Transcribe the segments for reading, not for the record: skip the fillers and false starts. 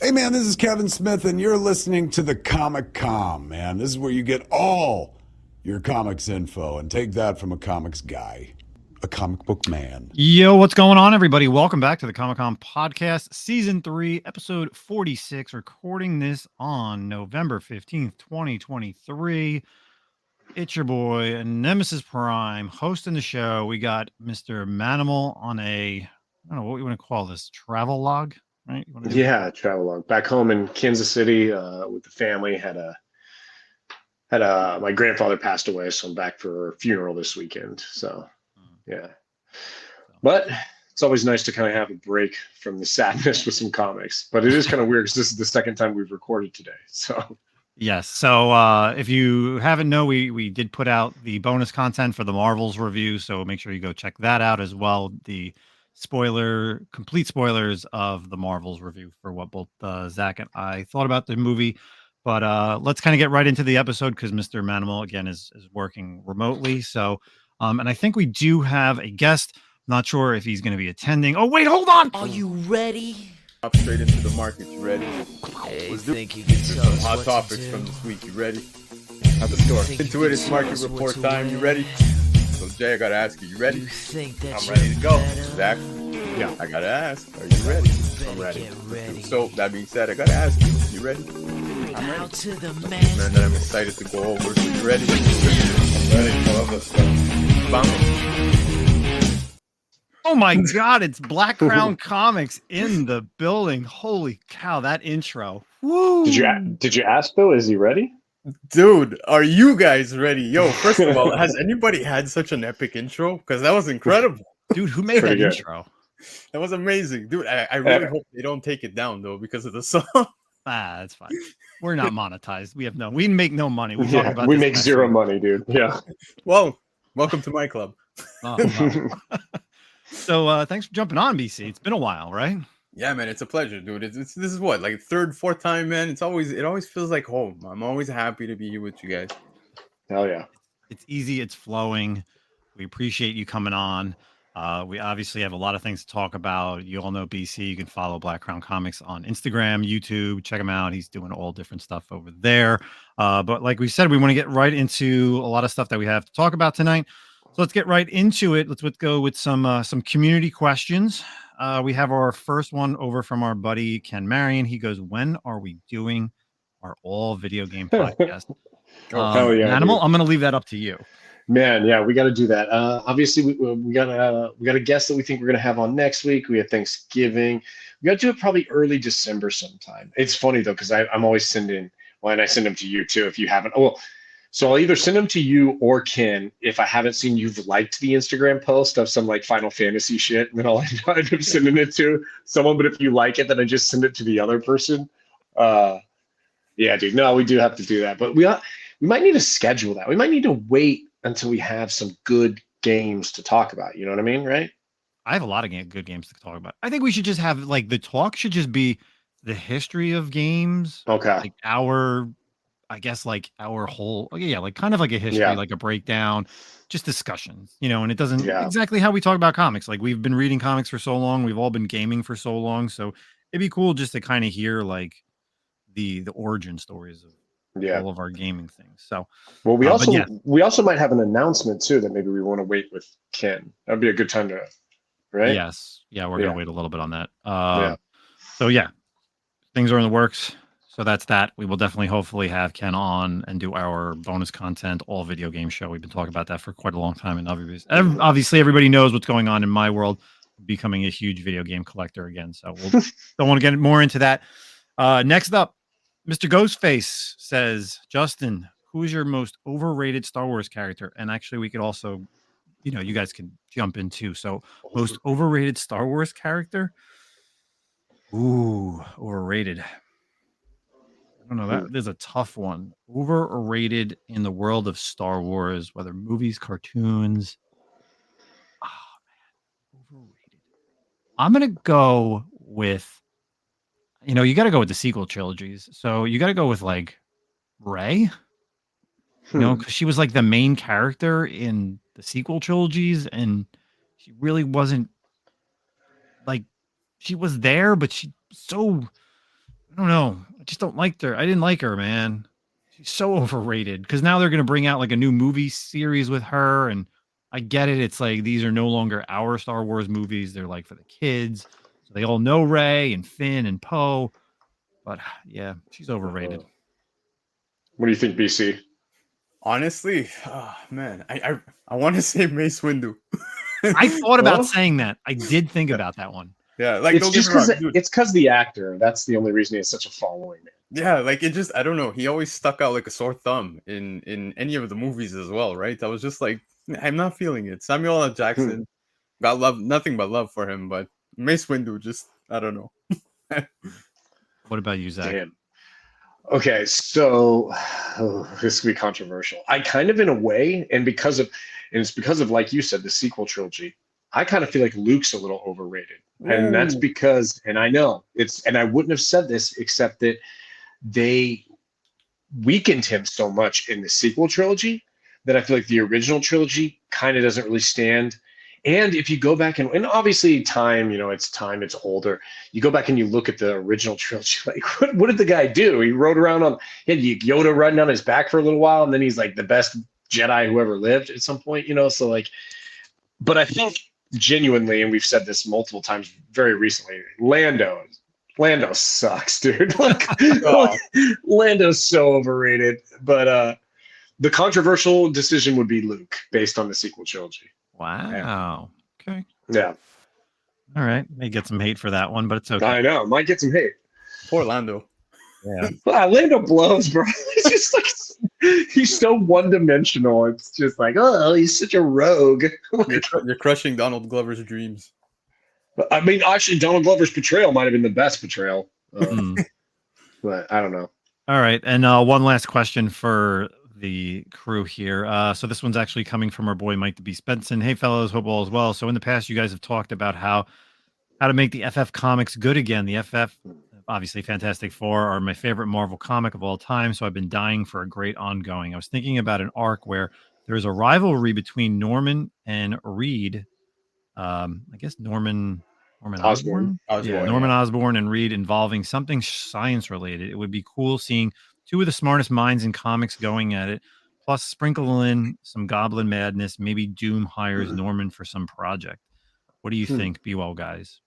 Hey man, this is Kevin Smith, and you're listening to the ComicCon, man. This is where you get all your comics info, and take that from a comics guy, a comic book man. Yo, what's going on, everybody? Welcome back to the ComicCon podcast, season 3, episode 46. Recording this on November 15th, 2023. It's your boy, Nemesis Prime, hosting the show. We got Mr. Manimal on I don't know what you want to call this, travel log, right? Travel log. Back home in Kansas City with the family. My grandfather passed away, so I'm back for a funeral this weekend. So, yeah. But it's always nice to kind of have a break from the sadness with some comics. But it is kind of weird because this is the second time we've recorded today. So. Yes. So if you haven't know, we did put out the bonus content for the Marvels review. So make sure you go check that out as well. The complete spoilers of the Marvels review for what both Zack and I thought about the movie. But let's kind of get right into the episode because Mr. Manimal, again, is working remotely. So, and I think we do have a guest. Not sure if he's going to be attending. Oh, wait, hold on. Are you ready? Up straight into the market. You ready? Hey, Let's do think you can tell some us hot what topics to from do? this week. You ready? At the store. Think you Into it. can It's tell market us what report to time. You wear? ready? So Jay, I gotta ask you. You ready? You think that I'm you're ready to go. better? Zach? Yeah. I gotta ask. Are you ready? Better I'm ready. get ready. So that being said, I gotta ask you. You ready? I'm Bow ready. to the And man. then I'm excited to go over. So you ready? I'm ready. I love this stuff. Vamos. Oh my God, it's Blakk Crown Comics in the building. Holy cow, that intro. Woo! Did you ask though? Is he ready? Dude, are you guys ready? Yo, first of all, has anybody had such an epic intro? Because that was incredible. Dude, who made that Pretty good. intro? That was amazing. Dude, I really hope they don't take it down though because of the song. That's fine. We're not monetized. We make no money. We talked about we this make last zero week. money, dude. Yeah. Well, welcome to my club. Oh, wow. So thanks for jumping on, BC. It's been a while, right? Yeah, man, it's a pleasure, dude. This is what, like third, fourth time, man. It always feels like home. I'm always happy to be here with you guys. Hell yeah. It's easy. It's flowing. We appreciate you coming on. We obviously have a lot of things to talk about. You all know BC. You can follow Blakk Crown Comics on Instagram, YouTube. Check him out. He's doing all different stuff over there. But like we said, we want to get right into a lot of stuff that we have to talk about tonight. So let's get right into it. Let's go with some community questions. We have our first one over from our buddy Ken Marion. He goes, "When are we doing our all video game podcast?" Hell yeah, Animal, dude. I'm going to leave that up to you. Man, yeah, we got to do that. Obviously, we got a guest that we think we're gonna have on next week. We have Thanksgiving. We got to do it probably early December sometime. It's funny though because I'm always sending. Well, and I send them to you too if you haven't. Well, so I'll either send them to you or Ken if I haven't seen you've liked the Instagram post of some like Final Fantasy shit, and then I'll end up sending it to someone. But if you like it, then I just send it to the other person. Yeah, dude. No, we do have to do that, but we might need to schedule that. We might need to wait until we have some good games to talk about. You know what I mean, right? I have a lot of good games to talk about. I think we should just have like the talk should just be the history of games. Okay. Like our whole, like kind of like a history, Yeah. like a breakdown, just discussions, and it doesn't Yeah. exactly how we talk about comics. Like we've been reading comics for so long. We've all been gaming for so long. So it'd be cool just to kind of hear like the origin stories of Yeah. all of our gaming things. So, Well, but yeah. we also might have an announcement too that maybe we want to wait with Ken. That'd be a good time to, right? Yes. Yeah. We're going to wait a little bit on that. Yeah. So yeah, things are in the works. So that's that. We will definitely, hopefully, have Ken on and do our bonus content, all video game show. We've been talking about that for quite a long time. And obviously, everybody knows what's going on in my world, becoming a huge video game collector again. So we'll don't want to get more into that. Next up, Mr. Ghostface says, "Justin, who is your most overrated Star Wars character?" And actually, we could also, you guys can jump in too. So, most overrated Star Wars character? Ooh, overrated. I don't know. That is a tough one. Over or rated in the world of Star Wars, whether movies, cartoons. Oh man, overrated. I'm gonna go with, you got to go with the sequel trilogies. So you got to go with like Rey, because she was like the main character in the sequel trilogies, and she really wasn't like she was there, but she so I don't know. I just don't like her. I didn't like her, man. She's so overrated. Because now they're gonna bring out like a new movie series with her, and I get it. It's like these are no longer our Star Wars movies. They're like for the kids. So they all know Rey and Finn and Poe. But yeah, she's overrated. What do you think, BC? Honestly, oh, man, I want to say Mace Windu. I thought about Well, saying that. I did think about that one. Yeah, like It's don't get just me wrong, because dude. it's because the actor. That's the only reason he has such a following. Yeah, like it just I don't know. He always stuck out like a sore thumb in any of the movies as well, right? I was just like, I'm not feeling it. Samuel L. Jackson, got love, nothing but love for him, but Mace Windu, just I don't know. What about you, Zach? Damn. Okay, so this could be controversial. I kind of, in a way, and it's because of, like you said, the sequel trilogy. I kind of feel like Luke's a little overrated, and that's Ooh. because, and I know and I wouldn't have said this except that they weakened him so much in the sequel trilogy that I feel like the original trilogy kind of doesn't really stand. And if you go back and obviously time, it's older. You go back and you look at the original trilogy, like what did the guy do? He rode around he had Yoda riding on his back for a little while, and then he's like the best Jedi who ever lived at some point, so like, but I think genuinely, and we've said this multiple times very recently, Lando sucks, dude. Like, Oh. Lando's so overrated. But the controversial decision would be Luke, based on the sequel trilogy. Wow. Okay. Yeah, All right. May get some hate for that one, but it's okay. I know. Might get some hate. Poor Lando. Yeah. Lando blows, bro. He's just like, he's so one-dimensional. It's just like, oh, he's such a rogue. You're crushing Donald Glover's dreams. I mean, actually, Donald Glover's portrayal might have been the best portrayal. Mm. But I don't know. All right. And one last question for the crew here. So this one's actually coming from our boy Mike the Beast Benson. Hey fellows, hope all is well. So in the past, you guys have talked about how to make the FF comics good again. The FF, obviously Fantastic Four, are my favorite Marvel comic of all time. So I've been dying for a great ongoing. I was thinking about an arc where there's a rivalry between Norman and Reed. I guess Norman Osborn. Osborn, Norman yeah. Osborn and Reed involving something science related. It would be cool seeing two of the smartest minds in comics going at it. Plus, sprinkle in some goblin madness. Maybe Doom hires Norman for some project. What do you think? Be well, guys.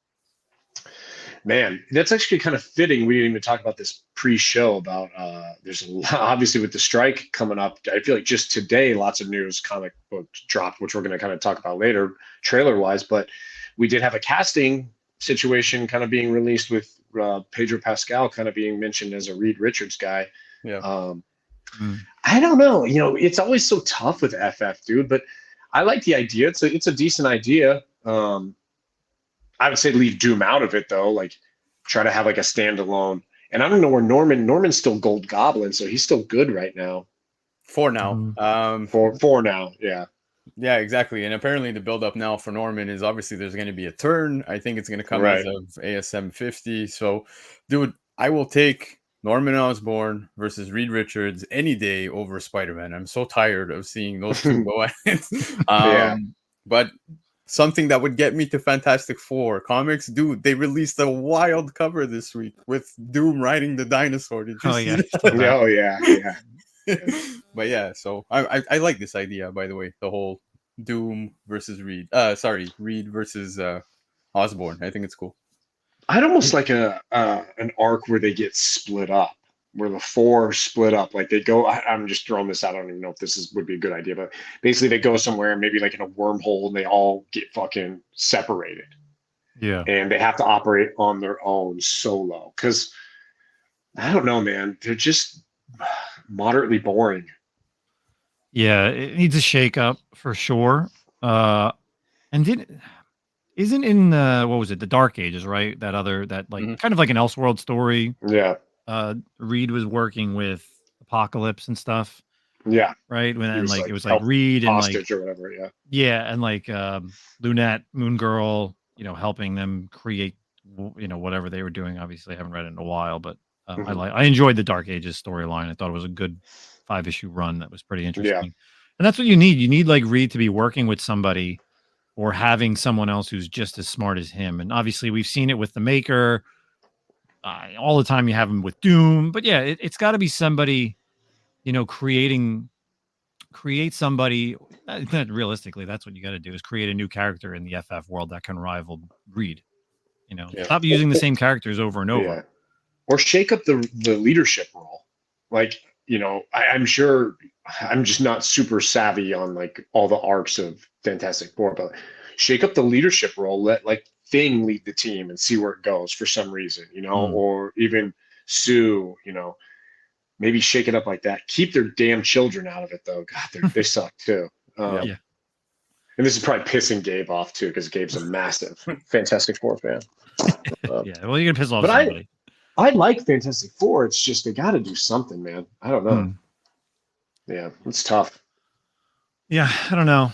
Man, that's actually kind of fitting. We didn't even talk about this pre-show about there's a lot, obviously with the strike coming up. I feel like just today, lots of news comic book dropped, which we're going to kind of talk about later, trailer-wise. But we did have a casting situation kind of being released with Pedro Pascal kind of being mentioned as a Reed Richards guy. Yeah. I don't know. It's always so tough with FF, dude. But I like the idea. It's a decent idea. I would say leave Doom out of it though. Like try to have like a standalone. And I don't know where Norman's still Gold Goblin, so he's still good right now. For now. For now, yeah. Yeah, exactly. And apparently the build up now for Norman is obviously there's going to be a turn. I think it's going to come Right. as of ASM 50. So, dude, I will take Norman Osborn versus Reed Richards any day over Spider-Man. I'm so tired of seeing those two go at it. Yeah. But something that would get me to Fantastic Four comics, dude, they released a wild cover this week with Doom riding the dinosaur. Did you see yeah. that? Oh yeah. But yeah, so I like this idea, by the way, the whole Doom versus Reed. Reed versus Osborn. I think it's cool. I'd almost like an arc where they get split up, where the four split up. Like they go. I'm just throwing this out. I don't even know if this would be a good idea, but basically they go somewhere, maybe like in a wormhole, and they all get fucking separated. Yeah. And they have to operate on their own solo. Because I don't know, man. They're just moderately boring. Yeah, it needs a shake up for sure. And isn't in what was it, the Dark Ages, right? That kind of like an Elseworld story. Yeah. Reed was working with Apocalypse and stuff. Yeah. Right. When was, like like, it was like Reed and hostage like or whatever. Yeah. yeah, and like Lunette, Moon Girl, helping them create whatever they were doing. Obviously, I haven't read it in a while, but I enjoyed the Dark Ages storyline. I thought it was a good 5-issue run that was pretty interesting. Yeah. And that's what you need. You need like Reed to be working with somebody or having someone else who's just as smart as him. And obviously we've seen it with the Maker. all the time you have them with Doom. But yeah, it's got to be somebody, create somebody. Realistically, that's what you got to do is create a new character in the FF world that can rival Reed. Yeah. Stop using the same characters over and over. Yeah. Or shake up the leadership role. Like, I'm sure I'm just not super savvy on like all the arcs of Fantastic Four, but shake up the leadership role. Let like Thing lead the team and see where it goes for some reason, or even Sue, maybe shake it up like that. Keep their damn children out of it though. God, they suck too. Yeah. And this is probably pissing Gabe off too, because Gabe's a massive Fantastic Four fan. Yeah, well, you're gonna piss off but somebody. I like Fantastic Four. It's just they got to do something, man. I don't know. Yeah, it's tough. Yeah, I don't know.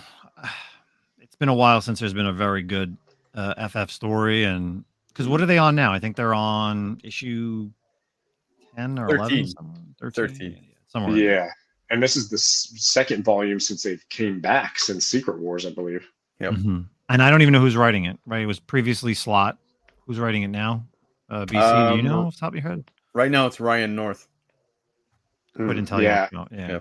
It's been a while since there's been a very good FF story, and because what are they on now? I think they're on issue 10 or 11, 13. Yeah, somewhere. Yeah, and this is the second volume since they came back since Secret Wars, I believe. Yep. Mm-hmm. And I don't even know who's writing it. Right, it was previously Slot. Who's writing it now? BC, do you know off the top of your head? Right now, it's Ryan North. Couldn't tell yeah. you. Yeah.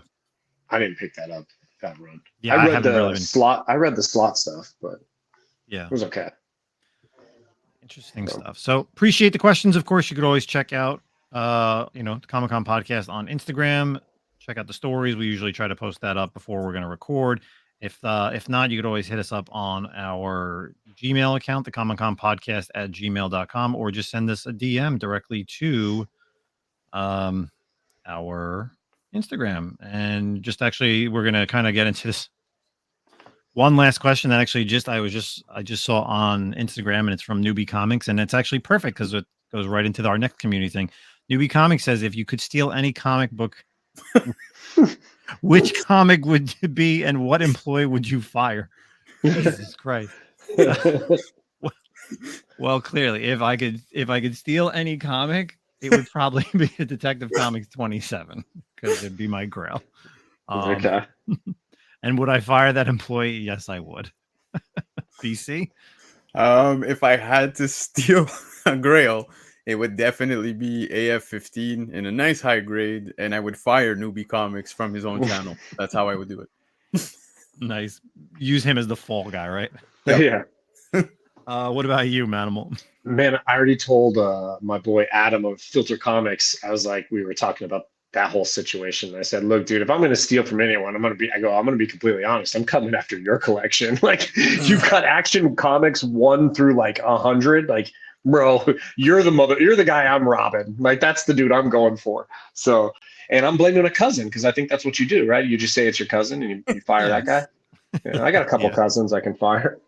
I didn't pick that up. That run. Yeah, I read the Slot. I read the Slot stuff, but yeah, it was okay. Interesting stuff. So appreciate the questions. Of course, you could always check out, the ComicCon podcast on Instagram. Check out the stories. We usually try to post that up before we're going to record. If not, you could always hit us up on our Gmail account, the ComicCon podcast at gmail.com, or just send us a DM directly to our Instagram. And just actually, we're going to kind of get into this one last question that actually I just saw on Instagram, and it's from Newbie Comics, and it's actually perfect because it goes right into our next community thing. Newbie Comics says, if you could steal any comic book, which comic would it be, and what employee would you fire? Jesus Christ. Well, clearly, if I could steal any comic, it would probably be a Detective Comics 27 because it'd be my grail. Okay. And would I fire that employee? Yes, I would. BC? If I had to steal a grail, it would definitely be AF-15 in a nice high grade, and I would fire Newbie Comics from his own channel. That's how I would do it. Nice. Use him as the fall guy, right? Yep. Yeah. What about you, Manimal? Man, I already told my boy Adam of Filter Comics. I was like, we were talking about that whole situation. I said, look, dude, if I'm going to steal from anyone, I'm going to be completely honest. I'm coming after your collection. Like, you've got Action Comics 1 through like 100. Like, bro, you're the guy I'm robbing. Like, that's the dude I'm going for. So, and I'm blaming a cousin because I think that's what you do, right? You just say it's your cousin and you fire that guy. Yeah, I got a couple cousins I can fire.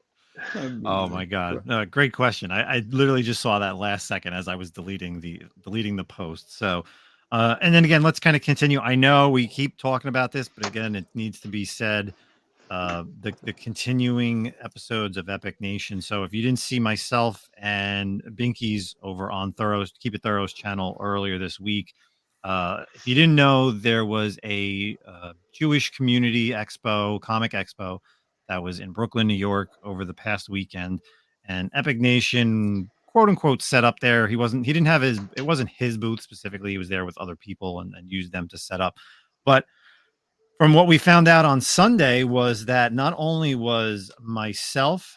Oh my God. No, great question. I literally just saw that last second as I was deleting the post. So, and then again, let's kind of continue. I know we keep talking about this, but again, it needs to be said. The continuing episodes of Epic Nation. So if you didn't see myself and Binky's over on Keep It Thorough's channel earlier this week, if you didn't know, there was a Jewish community expo, comic expo, that was in Brooklyn, New York over the past weekend, and Epic Nation, quote unquote, set up there. It wasn't his booth specifically. He was there with other people and used them to set up. But from what we found out on Sunday was that not only was myself,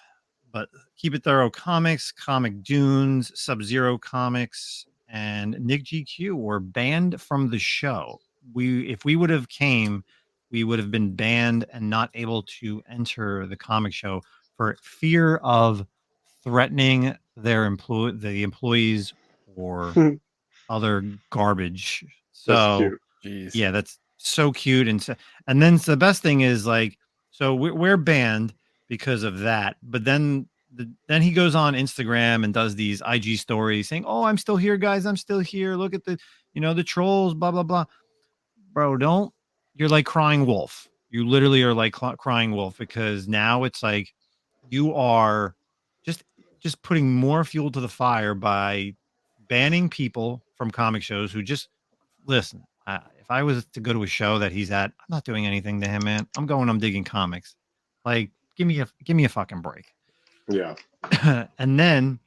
but Keep It Thorough Comics, Comic Dunes, Sub-Zero Comics, and Nick GQ were banned from the show. If we would have came, we would have been banned and not able to enter the comic show for fear of threatening the employees or other garbage. So, yeah, that's so cute. And then the best thing is, like, so we're banned because of that. But then he goes on Instagram and does these IG stories saying, "Oh, I'm still here, guys. I'm still here. Look at the trolls, blah, blah, blah." Bro, you're like crying wolf. You literally are like crying wolf, because now it's like you are just putting more fuel to the fire by banning people from comic shows who just listen. If I was to go to a show that he's at, I'm not doing anything to him, man. I'm digging comics. Like, give me a fucking break. Yeah. And then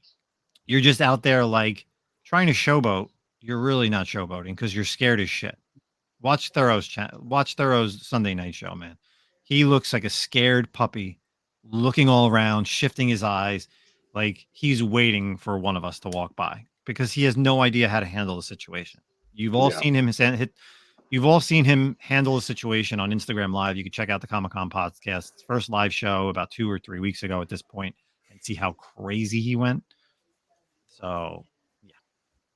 you're just out there like trying to showboat, you're really not showboating because you're scared as shit. Watch Thoreau's Sunday night show, man. He looks like a scared puppy, looking all around, shifting his eyes, like he's waiting for one of us to walk by because he has no idea how to handle the situation. You've all Yeah. seen him You've all seen him handle the situation on Instagram Live. You can check out the ComicCon podcast, first live show about 2 or 3 weeks ago at this point, and see how crazy he went. So, yeah,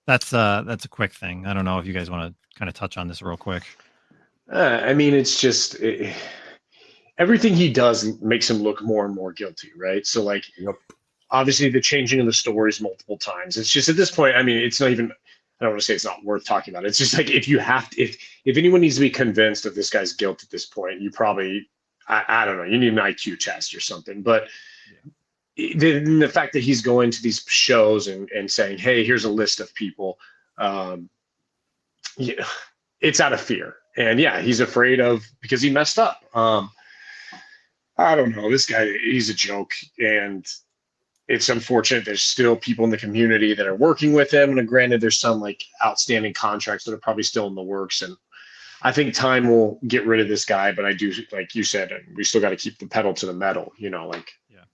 that's a quick thing. I don't know if you guys want to kind of touch on this real quick. I mean, it's just everything he does makes him look more and more guilty, right? So, like, obviously, the changing of the stories multiple times. It's just at this point, I mean, it's not even. I don't want to say it's not worth talking about. It's just like if you have to, if anyone needs to be convinced of this guy's guilt at this point, you probably, I don't know, you need an IQ test or something. But the fact that he's going to these shows and saying, hey, here's a list of people, yeah, it's out of fear. And yeah, he's afraid of, because he messed up. I don't know. This guy, he's a joke. And it's unfortunate there's still people in the community that are working with him. And granted, there's some like outstanding contracts that are probably still in the works. And I think time will get rid of this guy. But I do, like you said, we still got to keep the pedal to the metal. You know, like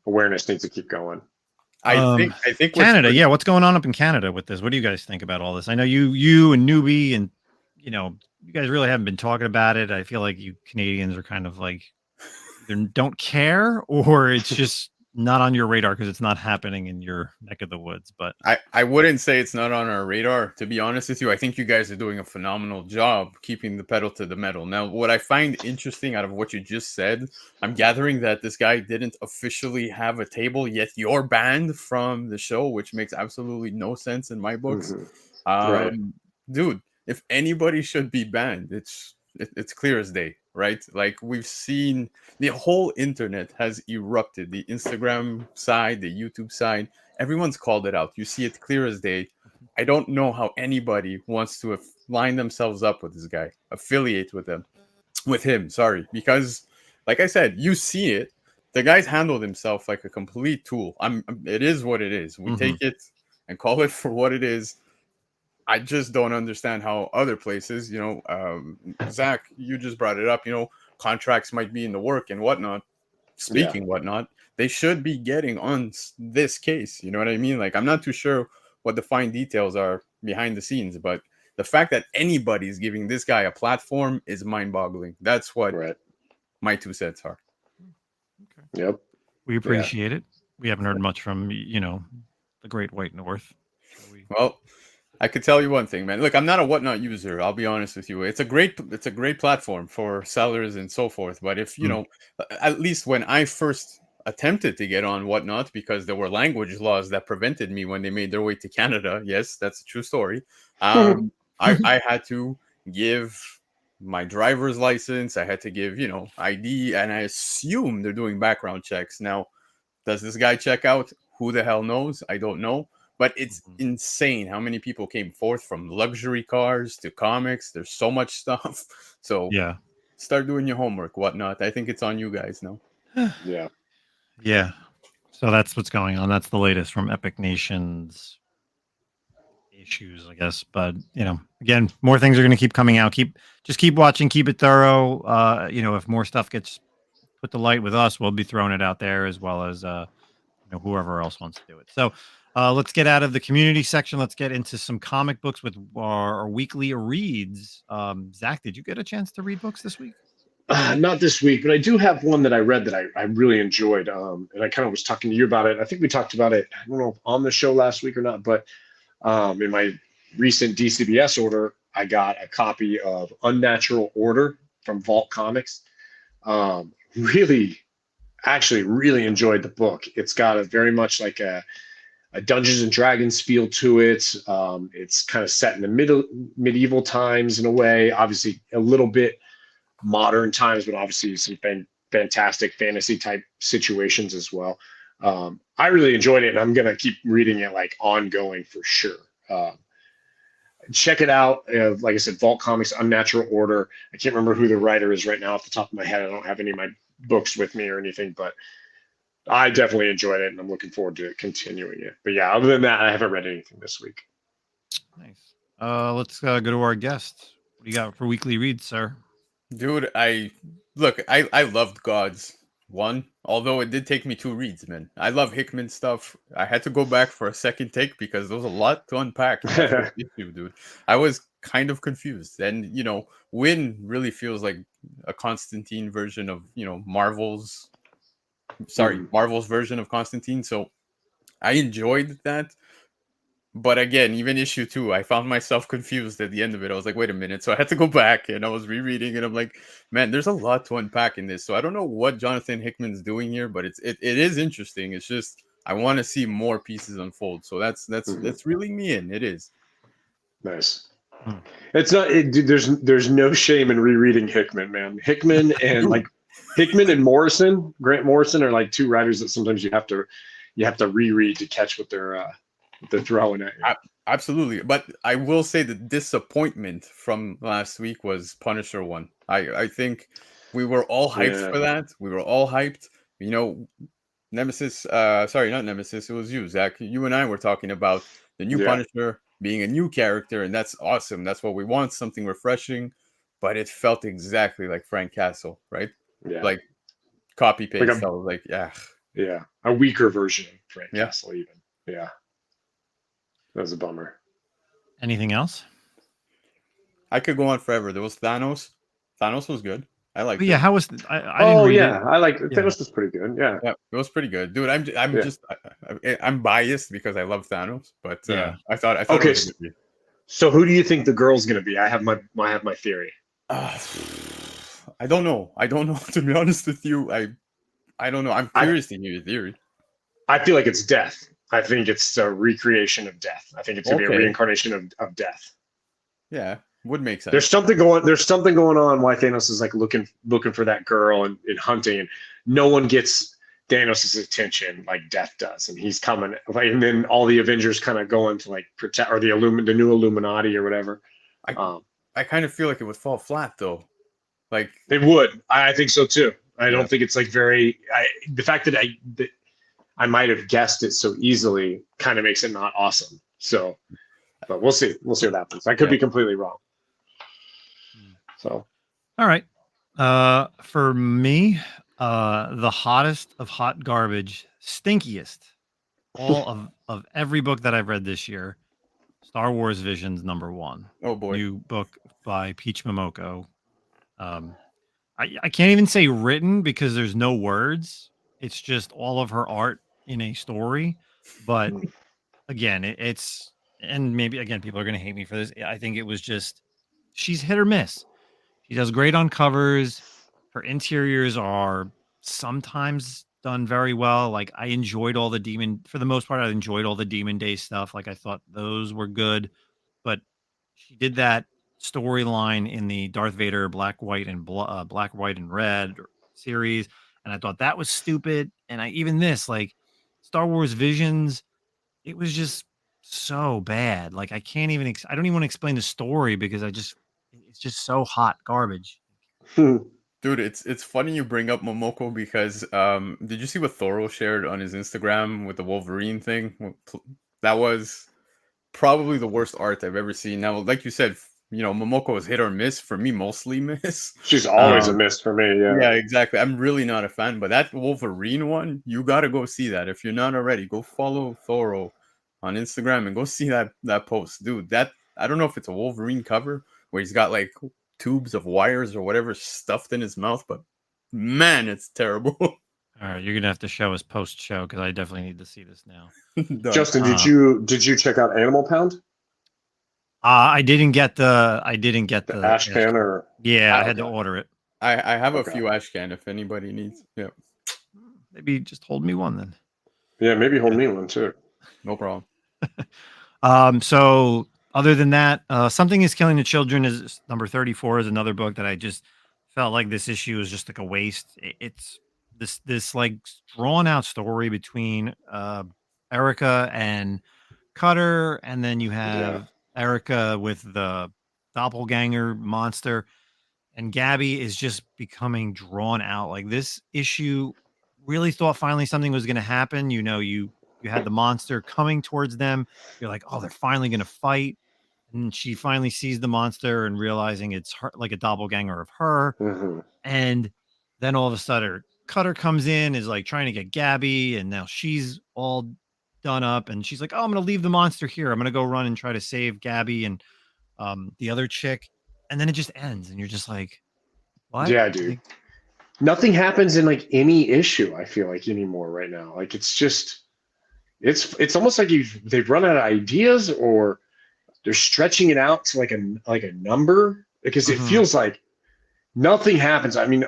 awareness needs to keep going. I think Canada. Yeah, what's going on up in Canada with this? What do you guys think about all this? I know you and Newbie and you guys really haven't been talking about it. I feel like you Canadians are kind of like either don't care or it's just not on your radar because it's not happening in your neck of the woods. But I wouldn't say it's not on our radar, to be honest with you. I think you guys are doing a phenomenal job keeping the pedal to the metal. Now, what I find interesting out of what you just said, I'm gathering that this guy didn't officially have a table, yet you're banned from the show, which makes absolutely no sense in my books. Right. Dude, if anybody should be banned, it's clear as day, right? Like we've seen the whole internet has erupted. The Instagram side, the YouTube side, everyone's called it out. You see it clear as day. I don't know how anybody wants to line themselves up with this guy, affiliate with him, sorry, because like I said, you see it. The guy's handled himself like a complete tool. It is what it is. We take it and call it for what it is. I just don't understand how other places, Zack, you just brought it up, contracts might be in the work and whatnot. Whatnot, they should be getting on this case. You know what I mean? Like, I'm not too sure what the fine details are behind the scenes, but the fact that anybody's giving this guy a platform is mind-boggling. That's what my 2 cents are. Okay. Yep. We appreciate it. We haven't heard much from, the Great White North. Well, I could tell you one thing, man. Look, I'm not a Whatnot user. I'll be honest with you. It's a great platform for sellers and so forth. But if at least when I first attempted to get on Whatnot, because there were language laws that prevented me when they made their way to Canada. Yes, that's a true story. I had to give my driver's license. I had to give ID, and I assume they're doing background checks. Now, does this guy check out? Who the hell knows? I don't know. But it's insane how many people came forth from luxury cars to comics. There's so much stuff. So start doing your homework, Whatnot. I think it's on you guys now. Yeah. So that's what's going on. That's the latest from Epic Nation's issues, I guess. But again, more things are going to keep coming out. Just keep watching. Keep it thorough. If more stuff gets put to light with us, we'll be throwing it out there as well as whoever else wants to do it. So. Let's get out of the community section. Let's get into some comic books with our weekly reads. Zack, did you get a chance to read books this week? Not this week, but I do have one that I read that I really enjoyed. And I kind of was talking to you about it. I think we talked about it, I don't know if on the show last week or not, but in my recent DCBS order, I got a copy of Unnatural Order from Vault Comics. Really enjoyed the book. It's got a very much like a Dungeons and Dragons feel to it. It's kind of set in the medieval times in a way, obviously a little bit modern times, but obviously some fantastic fantasy type situations as well. I really enjoyed it, and I'm going to keep reading it like ongoing for sure. Check it out. Like I said, Vault Comics, Unnatural Order. I can't remember who the writer is right now off the top of my head. I don't have any of my books with me or anything, but I definitely enjoyed it, and I'm looking forward to continuing it. But yeah, other than that, I haven't read anything this week. Nice. Let's go to our guest. What do you got for weekly reads, sir? Dude, I loved Gods 1, although it did take me 2 reads, man. I love Hickman stuff. I had to go back for a second take because there was a lot to unpack in that first issue, dude. I was kind of confused. And, Win really feels like a Constantine version of, Marvel's version of Constantine. So I enjoyed that. But again, even issue 2, I found myself confused at the end of it. I was like, wait a minute. So I had to go back and I was rereading and I'm like, man, there's a lot to unpack in this. So I don't know what Jonathan Hickman's doing here, but it is interesting. It's just I want to see more pieces unfold. So that's reeling me in. It is. Nice. Hmm. It's not. Dude, there's no shame in rereading Hickman, man. Hickman and Grant Morrison are like two writers that sometimes you have to reread to catch what they're throwing at you. Absolutely. But I will say the disappointment from last week was Punisher 1. I think we were all hyped for that. We were all hyped. Nemesis, sorry, not Nemesis, it was you, Zach. You and I were talking about the new Punisher being a new character, and that's awesome. That's what we want, something refreshing. But it felt exactly like Frank Castle, right? Yeah. Like copy paste. Like I was like, yeah. Yeah. A weaker version of Frank Castle, even. Yeah. That was a bummer. Anything else? I could go on forever. There was Thanos. Thanos was good. I liked it. Yeah, how was I didn't read it. I like it. Thanos was pretty good. Yeah. Yeah, it was pretty good, dude. I'm biased because I love Thanos, but I thought okay. It was good. So who do you think the girl's gonna be? I have my theory. I don't know. To be honest with you, I don't know. I'm curious to hear your theory. I feel like it's Death. I think it's a recreation of Death. I think it's gonna be a reincarnation of Death. Yeah, would make sense. There's something going on why Thanos is like looking for that girl and hunting, and no one gets Thanos' attention like Death does, and he's coming. And then all the Avengers kind of go into like protect, or the new Illuminati or whatever. I kind of feel like it would fall flat though. Like they would. I think so too. I don't think it's like very. The fact that I might have guessed it so easily kind of makes it not awesome. So, but we'll see. We'll see what happens. I could be completely wrong. So, all right. For me, the hottest of hot garbage, stinkiest, all of every book that I've read this year, Star Wars Visions #1. Oh boy, new book by Peach Momoko. I can't even say written because there's no words. It's just all of her art in a story. But again, it's, and maybe again, people are going to hate me for this. I think it was just, she's hit or miss. She does great on covers. Her interiors are sometimes done very well. Like I enjoyed all the for the most part, I enjoyed all the Demon Day stuff. Like I thought those were good, but she did that storyline in the Darth Vader Black, White, and Red series, and I thought that was stupid. And even this, like Star Wars Visions, it was just so bad. Like I can't even I don't even want to explain the story because it's just so hot garbage. Dude, it's funny you bring up Momoko because did you see what Thoro shared on his Instagram with the Wolverine thing? That was probably the worst art I've ever seen. Now, like you said, Momoko is hit or miss. For me, mostly miss. She's always a miss for me. Yeah, exactly. I'm really not a fan, but that Wolverine one, you got to go see that. If you're not already, go follow Thoro on Instagram and go see that post. Dude, I don't know if it's a Wolverine cover where he's got like tubes of wires or whatever stuffed in his mouth, but man, it's terrible. All right, you're gonna have to show us post show because I definitely need to see this now. Justin, did you check out Animal Pound? I didn't get the Ashcan or I had to order it. I have a few Ashcan if anybody needs. Yeah, maybe just hold me one then. Yeah, maybe hold me one too. No problem. So other than that, Something is Killing the Children is number 34 is another book that I just felt like this issue is just like a waste. It's this like drawn out story between Erica and Cutter, and then you have Erica with the doppelganger monster, and Gabby is just becoming drawn out. Like this issue, really thought finally something was going to happen. You You had the monster coming towards them. You're like, oh, they're finally going to fight. And she finally sees the monster and realizing it's her, like a doppelganger of her. Mm-hmm. And then all of a sudden, Cutter comes in, is like trying to get Gabby, and now she's all done up, and she's like, "Oh, I'm gonna leave the monster here. I'm gonna go run and try to save Gabby and the other chick." And then it just ends, and you're just like, "What?" Yeah, dude. Nothing happens in like any issue. I feel like anymore right now. Like it's just, it's almost like they've run out of ideas, or they're stretching it out to like a number, because it feels like nothing happens. I mean,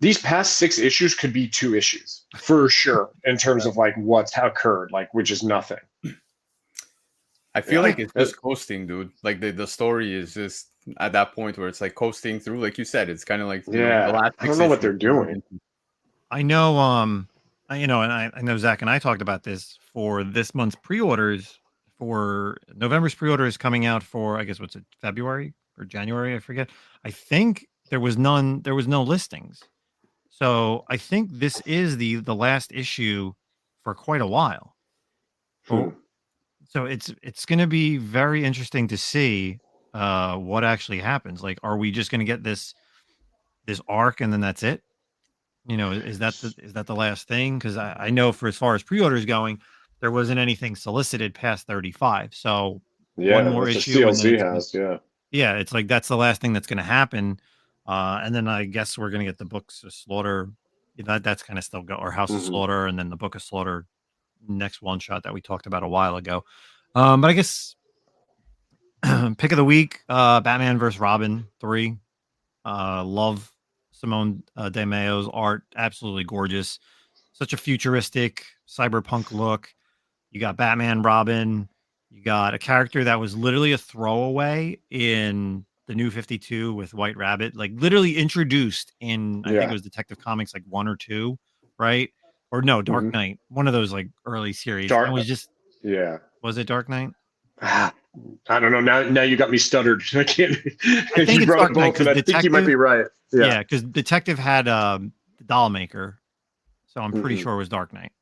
these past 6 issues could be 2 issues for sure in terms of like what's occurred, like, which is nothing. I feel like it's just coasting, dude. Like the story is just at that point where it's like coasting through. Like you said, it's kind of like, you know, the last I don't know what they're doing. I know, and I know Zach and I talked about this for this month's pre-orders. For November's pre-order is coming out for, I guess, what's it, February or January? I forget. I think there was no listings. So I think this is the last issue for quite a while. So it's going to be very interesting to see what actually happens. Like, are we just going to get this arc and then that's it? You know, is that the last thing? Because I know for as far as pre-orders going, there wasn't anything solicited past 35. So one more issue. CLC has, yeah, it's like that's the last thing that's going to happen. And then I guess we're going to get the Books of Slaughter. That's kind of still go, or House of Slaughter, and then the Book of Slaughter next one shot that we talked about a while ago. But I guess pick of the week, Batman vs. Robin 3. Love Simone De Mayo's art, absolutely gorgeous. Such a futuristic cyberpunk look. You got Batman, Robin. You got a character that was literally a throwaway in the New 52 with White Rabbit, like literally introduced in, I think it was Detective Comics, like 1 or 2, right? Or no, Dark Knight, one of those like early series. It was just, was it Dark Knight? I don't know. Now you got me stuttered. I can't. I think it's Dark Knight, I think you might be right. Yeah, because Detective had the doll maker, so I'm pretty sure it was Dark Knight.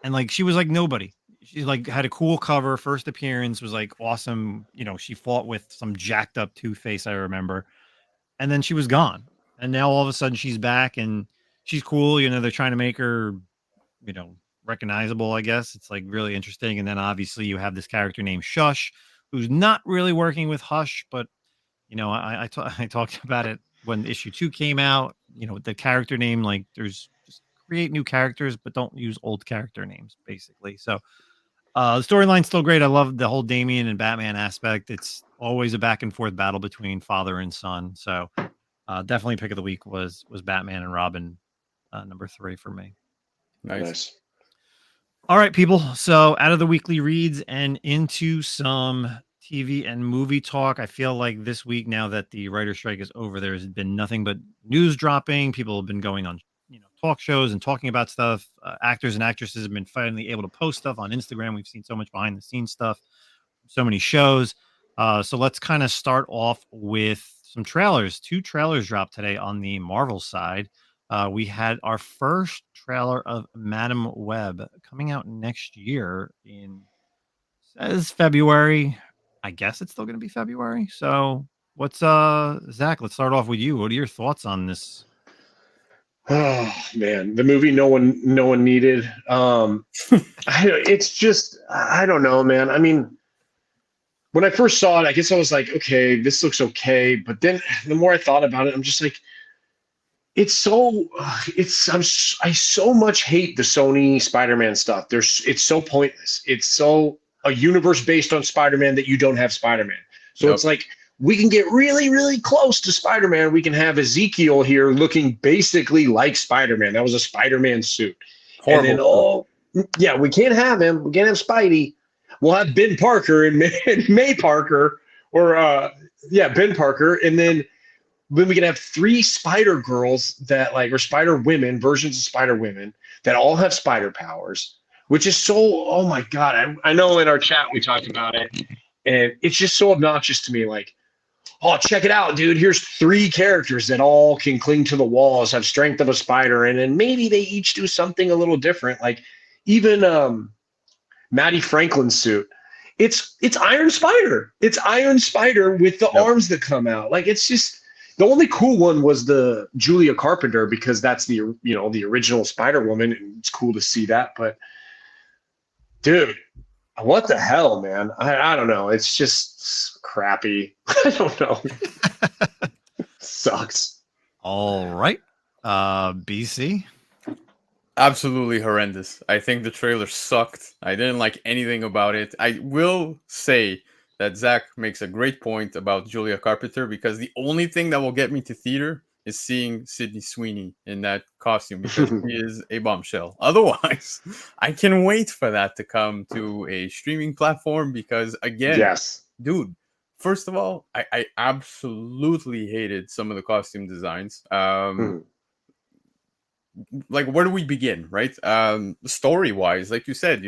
And like she was like nobody. She like had a cool cover. First appearance was like awesome. You know, she fought with some jacked up Two-Face, I remember. And then she was gone. And now all of a sudden she's back and she's cool. You know, they're trying to make her, you know, recognizable, I guess. It's like really interesting. And then obviously you have this character named Shush, who's not really working with Hush, but you know, I talked about it when issue 2 came out. You know, the character name, like there's just create new characters, but don't use old character names, basically. So the storyline's still great. I love the whole Damian and Batman aspect. It's always a back and forth battle between father and son. So definitely pick of the week was Batman and Robin, number 3 for me. Nice. All right, people. So out of the weekly reads and into some TV and movie talk. I feel like this week, now that the writer's strike is over, there's been nothing but news dropping. People have been going on, you know, talk shows and talking about stuff. Actors and actresses have been finally able to post stuff on Instagram. We've seen so much behind the scenes stuff, so many shows. So let's kind of start off with some trailers. 2 trailers dropped today on the Marvel side. We had our first trailer of Madam Web coming out next year in, says February. I guess it's still going to be February. So what's Zach, let's start off with you. What are your thoughts on this? Oh man, the movie no one needed. It's just, I don't know, man. I mean, when I first saw it, I guess I was like, okay, this looks okay. But then the more I thought about it, I'm just like, I so much hate the Sony Spider-Man stuff. It's so pointless. It's so a universe based on Spider-Man that you don't have Spider-Man. So it's like, we can get really, really close to Spider-Man. We can have Ezekiel here looking basically like Spider-Man. That was a Spider-Man suit. Horrible. And then, we can't have him. We can't have Spidey. We'll have Ben Parker and May Parker, or Ben Parker. And then we can have 3 Spider Girls that or Spider Women, versions of Spider Women that all have spider powers, which is so, oh my God. I know in our chat we talked about it, and it's just so obnoxious to me. Like, oh, check it out, dude. Here's 3 characters that all can cling to the walls, have strength of a spider, and then maybe they each do something a little different. Like, even Maddie Franklin's suit. It's Iron Spider. It's Iron Spider with the arms that come out. Like, it's just the only cool one was the Julia Carpenter, because that's the original Spider-Woman, and it's cool to see that. But dude, what the hell, man? I don't know. It's just crappy. I don't know. Sucks. All right. BC. Absolutely horrendous. I think the trailer sucked. I didn't like anything about it. I will say that Zack makes a great point about Julia Carpenter, because the only thing that will get me to theater is seeing Sydney Sweeney in that costume, because she is a bombshell. Otherwise, I can wait for that to come to a streaming platform, because again, Yes. dude, first of all, I absolutely hated some of the costume designs. Like, where do we begin, right? Story wise, like you said,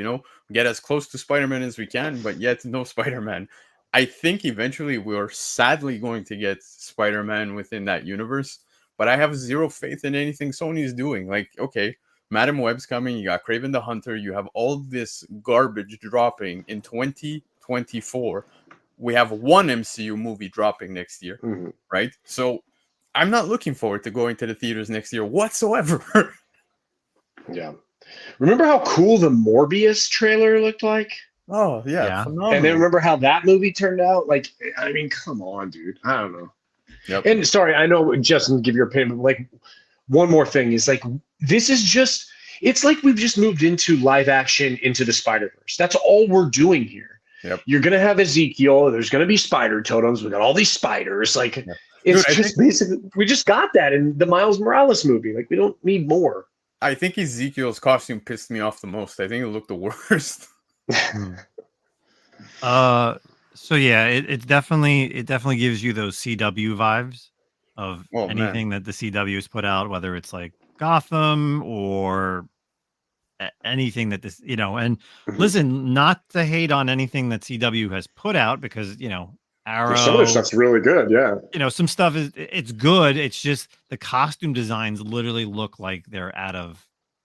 get as close to Spider-Man as we can, but yet no Spider-Man. I think eventually we're sadly going to get Spider-Man within that universe, but I have zero faith in anything Sony is doing. Like, okay, Madam Web's coming, you got Kraven the Hunter, you have all this garbage dropping in 2024. We have one MCU movie dropping next year, right? So I'm not looking forward to going to the theaters next year whatsoever. Yeah. Remember how cool the Morbius trailer looked like? Oh, yeah. Phenomenal. And then remember how that movie turned out? Like, I mean, come on, dude. I don't know. Yep. And sorry, I know, Justin, give your opinion, but like, one more thing is, like, this is just, it's like we've just moved into live action into the Spider-Verse. That's all we're doing here. Yep. You're going to have Ezekiel. There's going to be spider totems. We got all these spiders. Like, it's just basically, we just got that in the Miles Morales movie. Like, we don't need more. I think Ezekiel's costume pissed me off the most. I think it looked the worst. So yeah, it definitely gives you those CW vibes of anything that the CW has put out, whether it's like Gotham or anything that this, and listen, not to hate on anything that CW has put out, because Arrow, some of this stuff's really good. Yeah. Some stuff it's good. It's just the costume designs literally look like they're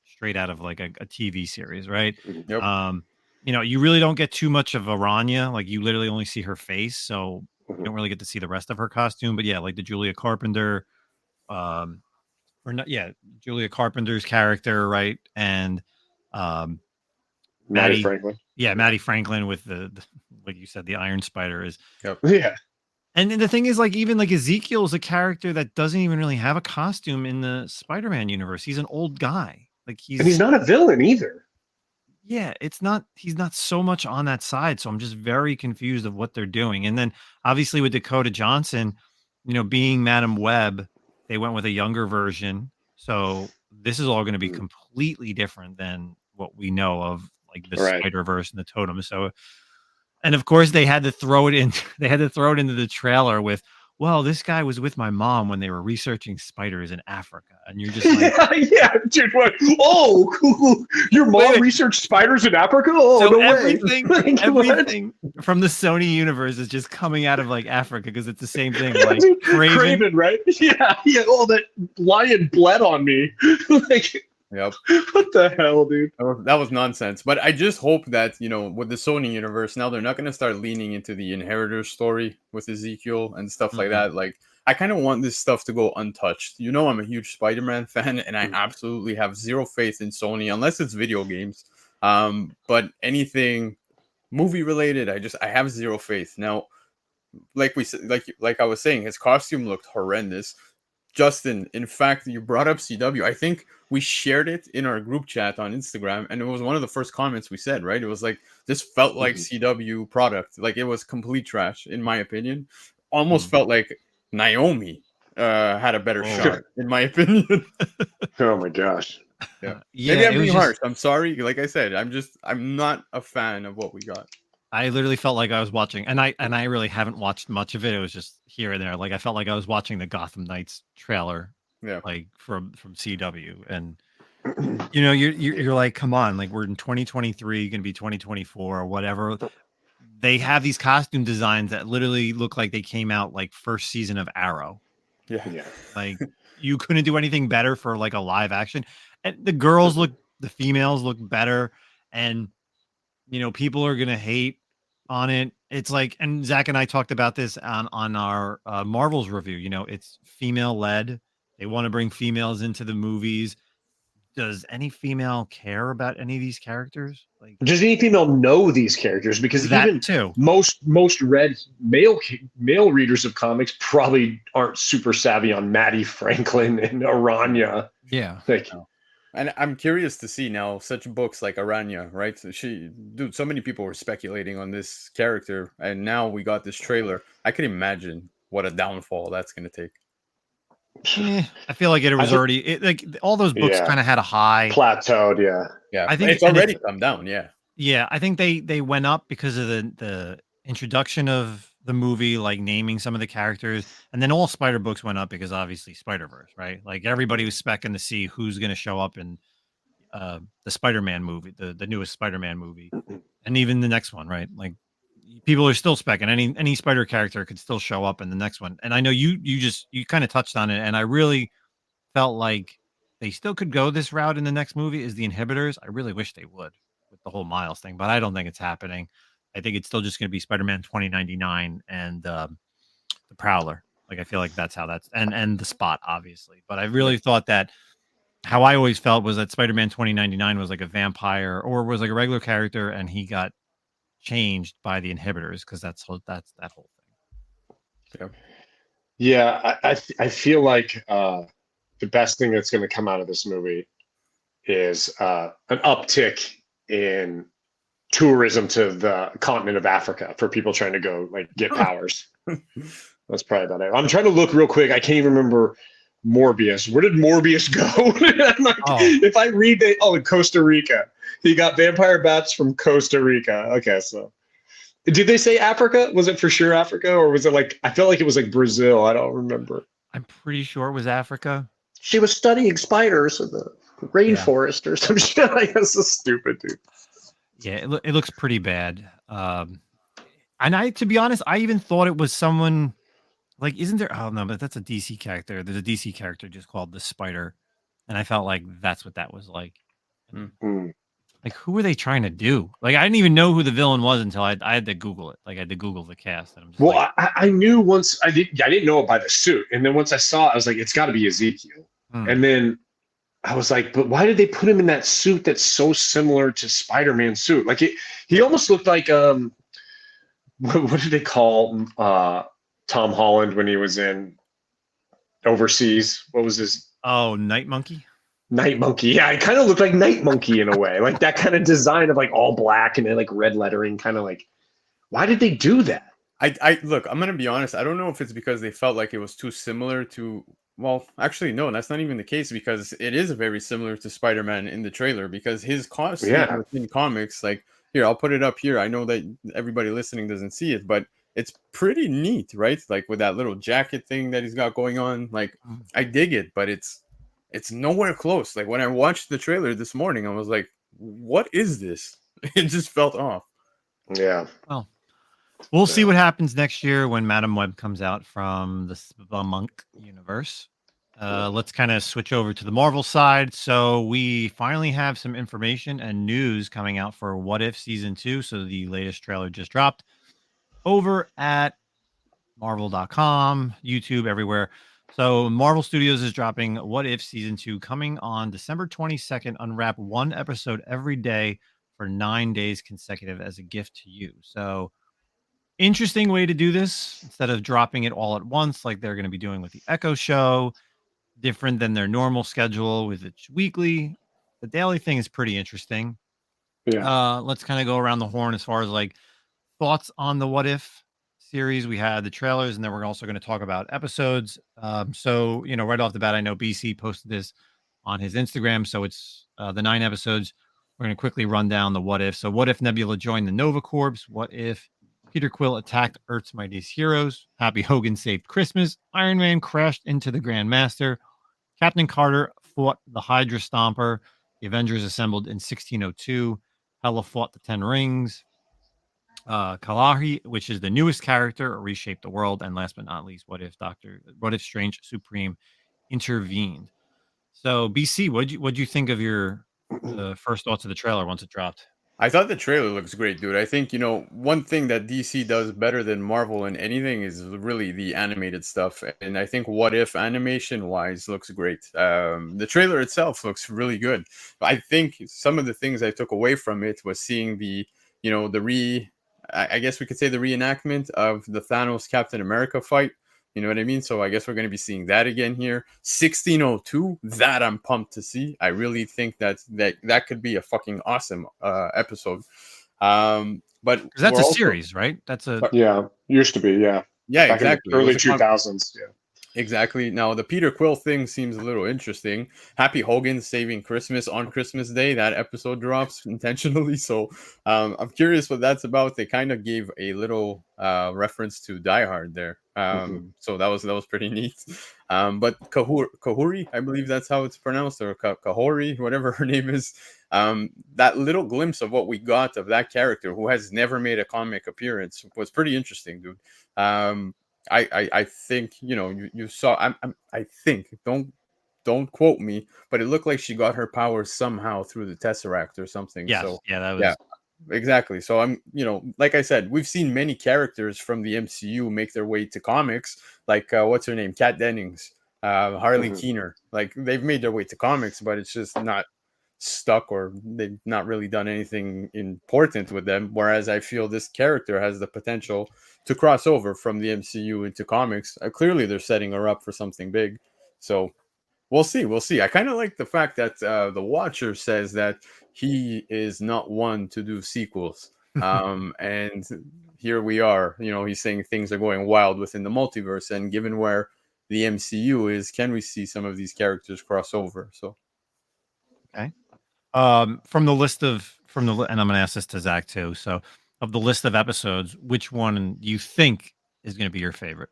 straight out of like a TV series, right? Yep. You really don't get too much of Aranya. Like, you literally only see her face, so you don't really get to see the rest of her costume. But yeah, like the Julia Carpenter, Julia Carpenter's character, right? And Maddie Franklin. Yeah, Maddie Franklin with the like you said, the Iron Spider is. Yep. Yeah. And then the thing is, like, even like Ezekiel is a character that doesn't even really have a costume in the Spider-Man universe. He's an old guy. Like, and he's not a villain either. Yeah, he's not so much on that side. So I'm just very confused of what they're doing. And then obviously with Dakota Johnson, being Madam Web, they went with a younger version. So this is all going to be completely different than what we know of, like the Spider-Verse and the Totem. So, and of course they had to throw it in. They had to throw it into the trailer with, well, this guy was with my mom when they were researching spiders in Africa. And you're just like, yeah, dude, what? Oh, cool. Your mom researched spiders in Africa? Oh, so no everything, way. everything from the Sony universe is just coming out of like Africa, because it's the same thing. Like Kraven, right? Yeah. Oh, that lion bled on me. Like, yep. What the hell, dude? That was nonsense. But I just hope that, with the Sony universe, now they're not going to start leaning into the Inheritor story with Ezekiel and stuff like that. Like, I kind of want this stuff to go untouched. I'm a huge Spider-Man fan, and I absolutely have zero faith in Sony unless it's video games. But anything movie related, I have zero faith. Now, like we said, like I was saying, his costume looked horrendous. Justin, in fact, you brought up CW. I think we shared it in our group chat on Instagram, and it was one of the first comments we said, right? It was like, this felt like CW product. Like, it was complete trash, in my opinion. Almost felt like Naomi had a better shot, in my opinion. Oh my gosh. Yeah. Maybe I'm being harsh. I'm sorry. Like I said, I'm not a fan of what we got. I literally felt like I was watching, and I really haven't watched much of it. It was just here and there. Like, I felt like I was watching the Gotham Knights trailer, like from CW, and you're like, come on, like, we're in 2023, gonna be 2024 or whatever. They have these costume designs that literally look like they came out like first season of Arrow. Yeah. Like, you couldn't do anything better for like a live action, and the girls the females look better. and people are gonna hate on it. It's like, and Zach and I talked about this on our Marvel's review. It's female led. They want to bring females into the movies. Does any female care about any of these characters? Like, Does any female know these characters? Because that even too. most read male readers of comics probably aren't super savvy on Maddie Franklin and Aranya. Yeah. Like, And I'm curious to see now such books like Aranya, right? So so many people were speculating on this character, and now we got this trailer. I can imagine what a downfall that's going to take. I feel like it was already like all those books kind of had a high plateaued. Yeah, I think it's already come down. Yeah, I think they went up because of the introduction of the movie, like naming some of the characters, and then all Spider books went up because obviously Spider-Verse, right? Like everybody was specking to see who's going to show up in the Spider-Man movie, the newest Spider-Man movie, and even the next one, right? Like people are still specking any Spider character could still show up in the next one. And I know you kind of touched on it, and I really felt like they still could go this route in the next movie is the inhibitors. I really wish they would with the whole Miles thing, but I don't think it's happening. I think it's still just going to be Spider-Man 2099 and the Prowler. Like I feel like that's how that's and the Spot, obviously. But I really thought that how I always felt was that Spider-Man 2099 was like a vampire or was like a regular character, and he got changed by the inhibitors because that's that whole thing. Yeah, I feel like the best thing that's going to come out of this movie is an uptick in tourism to the continent of Africa for people trying to go like get powers. That's probably about it. I'm trying to look real quick. I can't even remember Morbius. Where did Morbius go? I'm like, if I read that, in Costa Rica. He got vampire bats from Costa Rica. Okay, so did they say Africa? Was it for sure Africa, or was it like I felt like it was like Brazil? I don't remember. I'm pretty sure it was Africa. She was studying spiders in the rainforest or some shit. Like that's so stupid, dude. Yeah, it looks pretty bad. And to be honest, I even thought it was someone like, isn't there? Oh no, but that's a DC character. There's a DC character just called the Spider, and I felt like that's what that was like. Like, who were they trying to do? Like, I didn't even know who the villain was until I had to Google it. Like, I had to Google the cast. And I'm just I knew once I didn't know it by the suit, and then once I saw it, I was like, it's got to be Ezekiel. And then I was like, but why did they put him in that suit that's so similar to Spider-Man's suit? Like he almost looked like what did they call Tom Holland when he was in overseas? What was his? Oh, Night Monkey. Night Monkey. Yeah, it kind of looked like Night Monkey in a way, like that kind of design of like all black and then like red lettering, kind of like. Why did they do that? I look, I'm gonna be honest. I don't know if it's because they felt like it was too similar to. Well, actually, no, that's not even the case because it is very similar to Spider-Man in the trailer because his costume in comics, like here, I'll put it up here. I know that everybody listening doesn't see it, but it's pretty neat, right? Like with that little jacket thing that he's got going on. Like I dig it, but it's nowhere close. Like when I watched the trailer this morning, I was like, what is this? It just felt off. Yeah. Well, we'll see what happens next year when Madam Web comes out from the Monk universe. Let's kind of switch over to the Marvel side. So we finally have some information and news coming out for What If Season 2. So the latest trailer just dropped over at Marvel.com, YouTube, everywhere. So Marvel Studios is dropping What If Season 2 coming on December 22nd. Unwrap one episode every day for 9 days consecutive as a gift to you. So interesting way to do this instead of dropping it all at once like they're going to be doing with the Echo show. Different than their normal schedule with it weekly. The daily thing is pretty interesting. Yeah. Let's kind of go around the horn as far as like thoughts on the What If series. We had the trailers, and then we're also going to talk about episodes. So right off the bat, I know BC posted this on his Instagram. So it's the 9 episodes. We're going to quickly run down the What If. So what if Nebula joined the Nova Corps? What if Peter Quill attacked Earth's mightiest heroes? Happy Hogan saved Christmas. Iron Man crashed into the Grand Master. Captain Carter fought the Hydra Stomper. The Avengers assembled in 1602. Hela fought the Ten Rings. Kalahi, which is the newest character, reshaped the world. And last but not least, What if Strange Supreme intervened? So BC, what'd you think of your first thoughts of the trailer once it dropped? I thought the trailer looks great, dude. I think, one thing that DC does better than Marvel in anything is really the animated stuff. And I think What If animation wise looks great. The trailer itself looks really good. I think some of the things I took away from it was seeing I guess we could say the reenactment of the Thanos Captain America fight. You know what I mean? So I guess we're going to be seeing that again here. 1602, that I'm pumped to see. I really think that could be a fucking awesome episode. But 'Cause that's a series, right? That's a Yeah, used to be. Yeah, yeah, back exactly. in the early It was a 2000s. Yeah. Exactly. Now, the Peter Quill thing seems a little interesting. Happy Hogan saving Christmas on Christmas Day. That episode drops intentionally. So I'm curious what that's about. They kind of gave a little reference to Die Hard there. So that was pretty neat. But Kahuri, I believe that's how it's pronounced, or Kahori, whatever her name is. That little glimpse of what we got of that character who has never made a comic appearance was pretty interesting, dude. I think you saw. I think don't quote me, but it looked like she got her powers somehow through the Tesseract or something. yes, So yeah, that was yeah, exactly. So like I said, we've seen many characters from the MCU make their way to comics. Like what's her name, Kat Dennings, Harley Keener. Like they've made their way to comics, but it's just not stuck, or they've not really done anything important with them. Whereas I feel this character has the potential to cross over from the MCU into comics. Clearly, they're setting her up for something big. So we'll see. We'll see. I kind of like the fact that the Watcher says that he is not one to do sequels. And here we are. He's saying things are going wild within the multiverse. And given where the MCU is, can we see some of these characters cross over? So, okay. From the list of and I'm going to ask this to Zach too. So, of the list of episodes, which one do you think is going to be your favorite?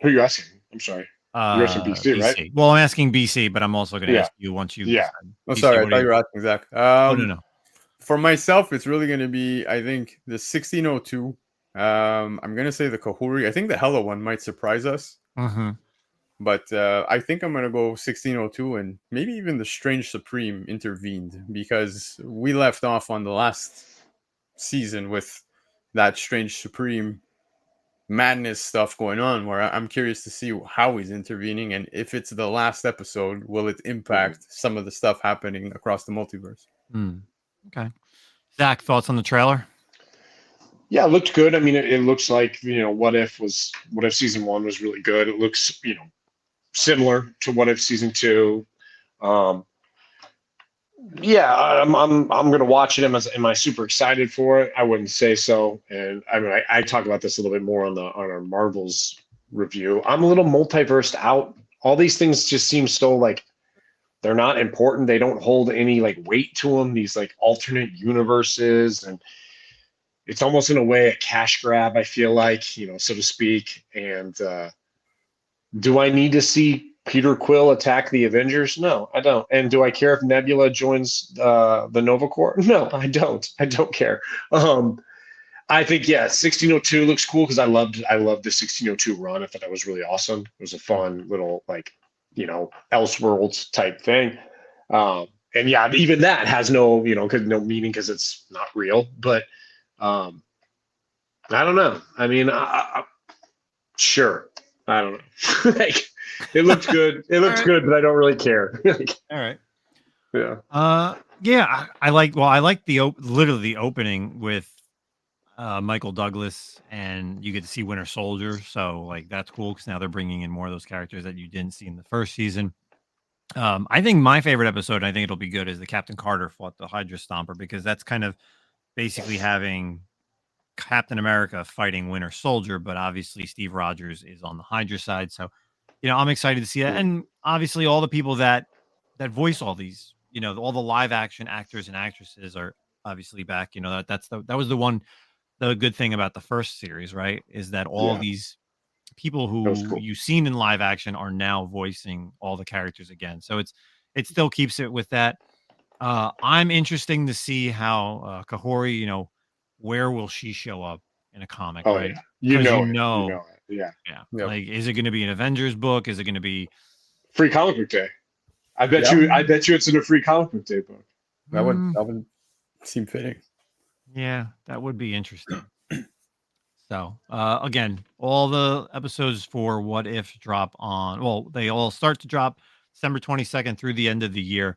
Who are you asking? I'm sorry. You're asking BC, right? Well, I'm asking BC, but I'm also going to ask you once you. Yeah. BC, sorry, I thought you were asking Zach. No. For myself, it's really going to be, I think, the 1602. I'm going to say the Kahuri. I think the Hella one might surprise us. Mm-hmm. But I think I'm going to go 1602, and maybe even the Strange Supreme intervened, because we left off on the last season with that Strange Supreme madness stuff going on, where I'm curious to see how he's intervening, and if it's the last episode, will it impact some of the stuff happening across the multiverse? Okay. Zach, thoughts on the trailer? Yeah, it looked good. I mean, it looks like, What If season 1 was really good. It looks, similar to What If season 2. Yeah, I'm gonna watch it. Am I super excited for it? I wouldn't say so. And I mean, I talk about this a little bit more on our Marvels review. I'm a little multiversed out. All these things just seem so like they're not important. They don't hold any like weight to them. These like alternate universes, and it's almost in a way a cash grab, I feel like, so to speak. And do I need to see Peter Quill attack the Avengers? No, I don't. And do I care if Nebula joins the Nova Corps? No, I don't. I don't care. I think 1602 looks cool because I loved the 1602 run. I thought that was really awesome. It was a fun little Elseworlds type thing. And yeah, even that has no meaning because it's not real. But I don't know. I mean, sure. I don't know. Like, it looks good. It looks good, but I don't really care. All right. Yeah. Yeah. I like literally the opening with Michael Douglas, and you get to see Winter Soldier. So like that's cool because now they're bringing in more of those characters that you didn't see in the first season. I think my favorite episode, and I think it'll be good, is the Captain Carter fought the Hydra Stomper, because that's kind of basically having Captain America fighting Winter Soldier, but obviously Steve Rogers is on the Hydra side. So, I'm excited to see that. And obviously all the people that voice all these, all the live action actors and actresses are obviously back. That was the good thing about the first series, right? Is that all of these people who you've seen in live action are now voicing all the characters again. So it still keeps it with that. I'm interesting to see how Kahori, where will she show up in a comic, right? Yeah. You know it. Yeah. Like, is it going to be an Avengers book? Is it going to be Free Comic Book Day? I bet Yeah. you. I bet you it's in a free comic book day book. That would seem fitting. Yeah, that would be interesting. So, again, all the episodes for What If drop on, well, they all start to drop December 22nd through the end of the year,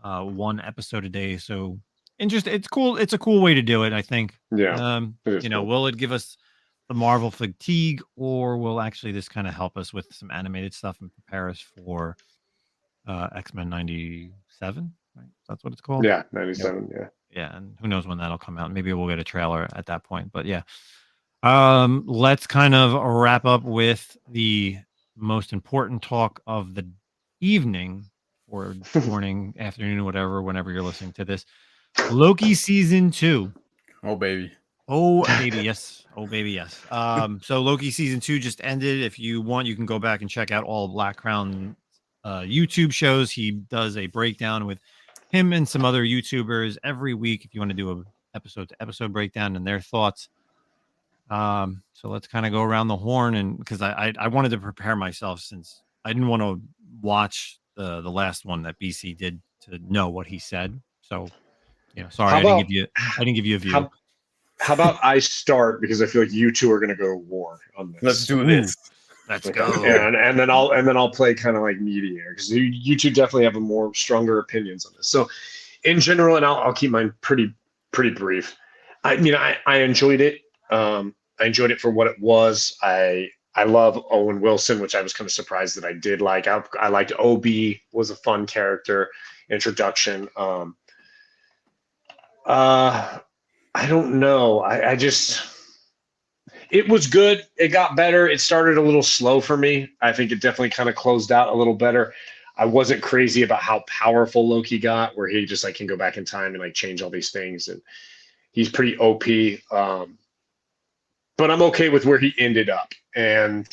one episode a day. So, it's cool. It's a cool way to do it, I think. Yeah, it is cool. Will it give us the Marvel fatigue, or will actually this kind of help us with some animated stuff and prepare us for X-Men 97? Right? That's what it's called. Yeah, 97. Yeah. Yeah, and who knows when that'll come out. Maybe we'll get a trailer at that point. But yeah. Let's kind of wrap up with the most important talk of the evening or morning, afternoon, whatever, whenever you're listening to this. Loki season 2. Oh baby. Oh baby, yes. Oh baby, yes. So Loki season 2 just ended. If you want, you can go back and check out all Blakk Crown YouTube shows. He does a breakdown with him and some other YouTubers every week if you want to do a episode to episode breakdown and their thoughts. So let's kind of go around the horn, and because I wanted to prepare myself since I didn't want to watch the last one that BC did to know what he said. So sorry, I didn't give you a view. How about I start, because I feel like you two are going to go to war on this. Let's do this. Let's go. And then I'll play kind of like mediator, because you two definitely have a more stronger opinions on this. So in general, and I'll keep mine pretty brief. I mean, I enjoyed it. I enjoyed it for what it was. I love Owen Wilson, which I was kind of surprised that I did like. I liked OB, was a fun character introduction. I don't know. I just, it was good. It got better. It started a little slow for me. I think it definitely kind of closed out a little better. I wasn't crazy about how powerful Loki got, where he just like can go back in time and like change all these things. And he's pretty OP. But I'm okay with where he ended up. And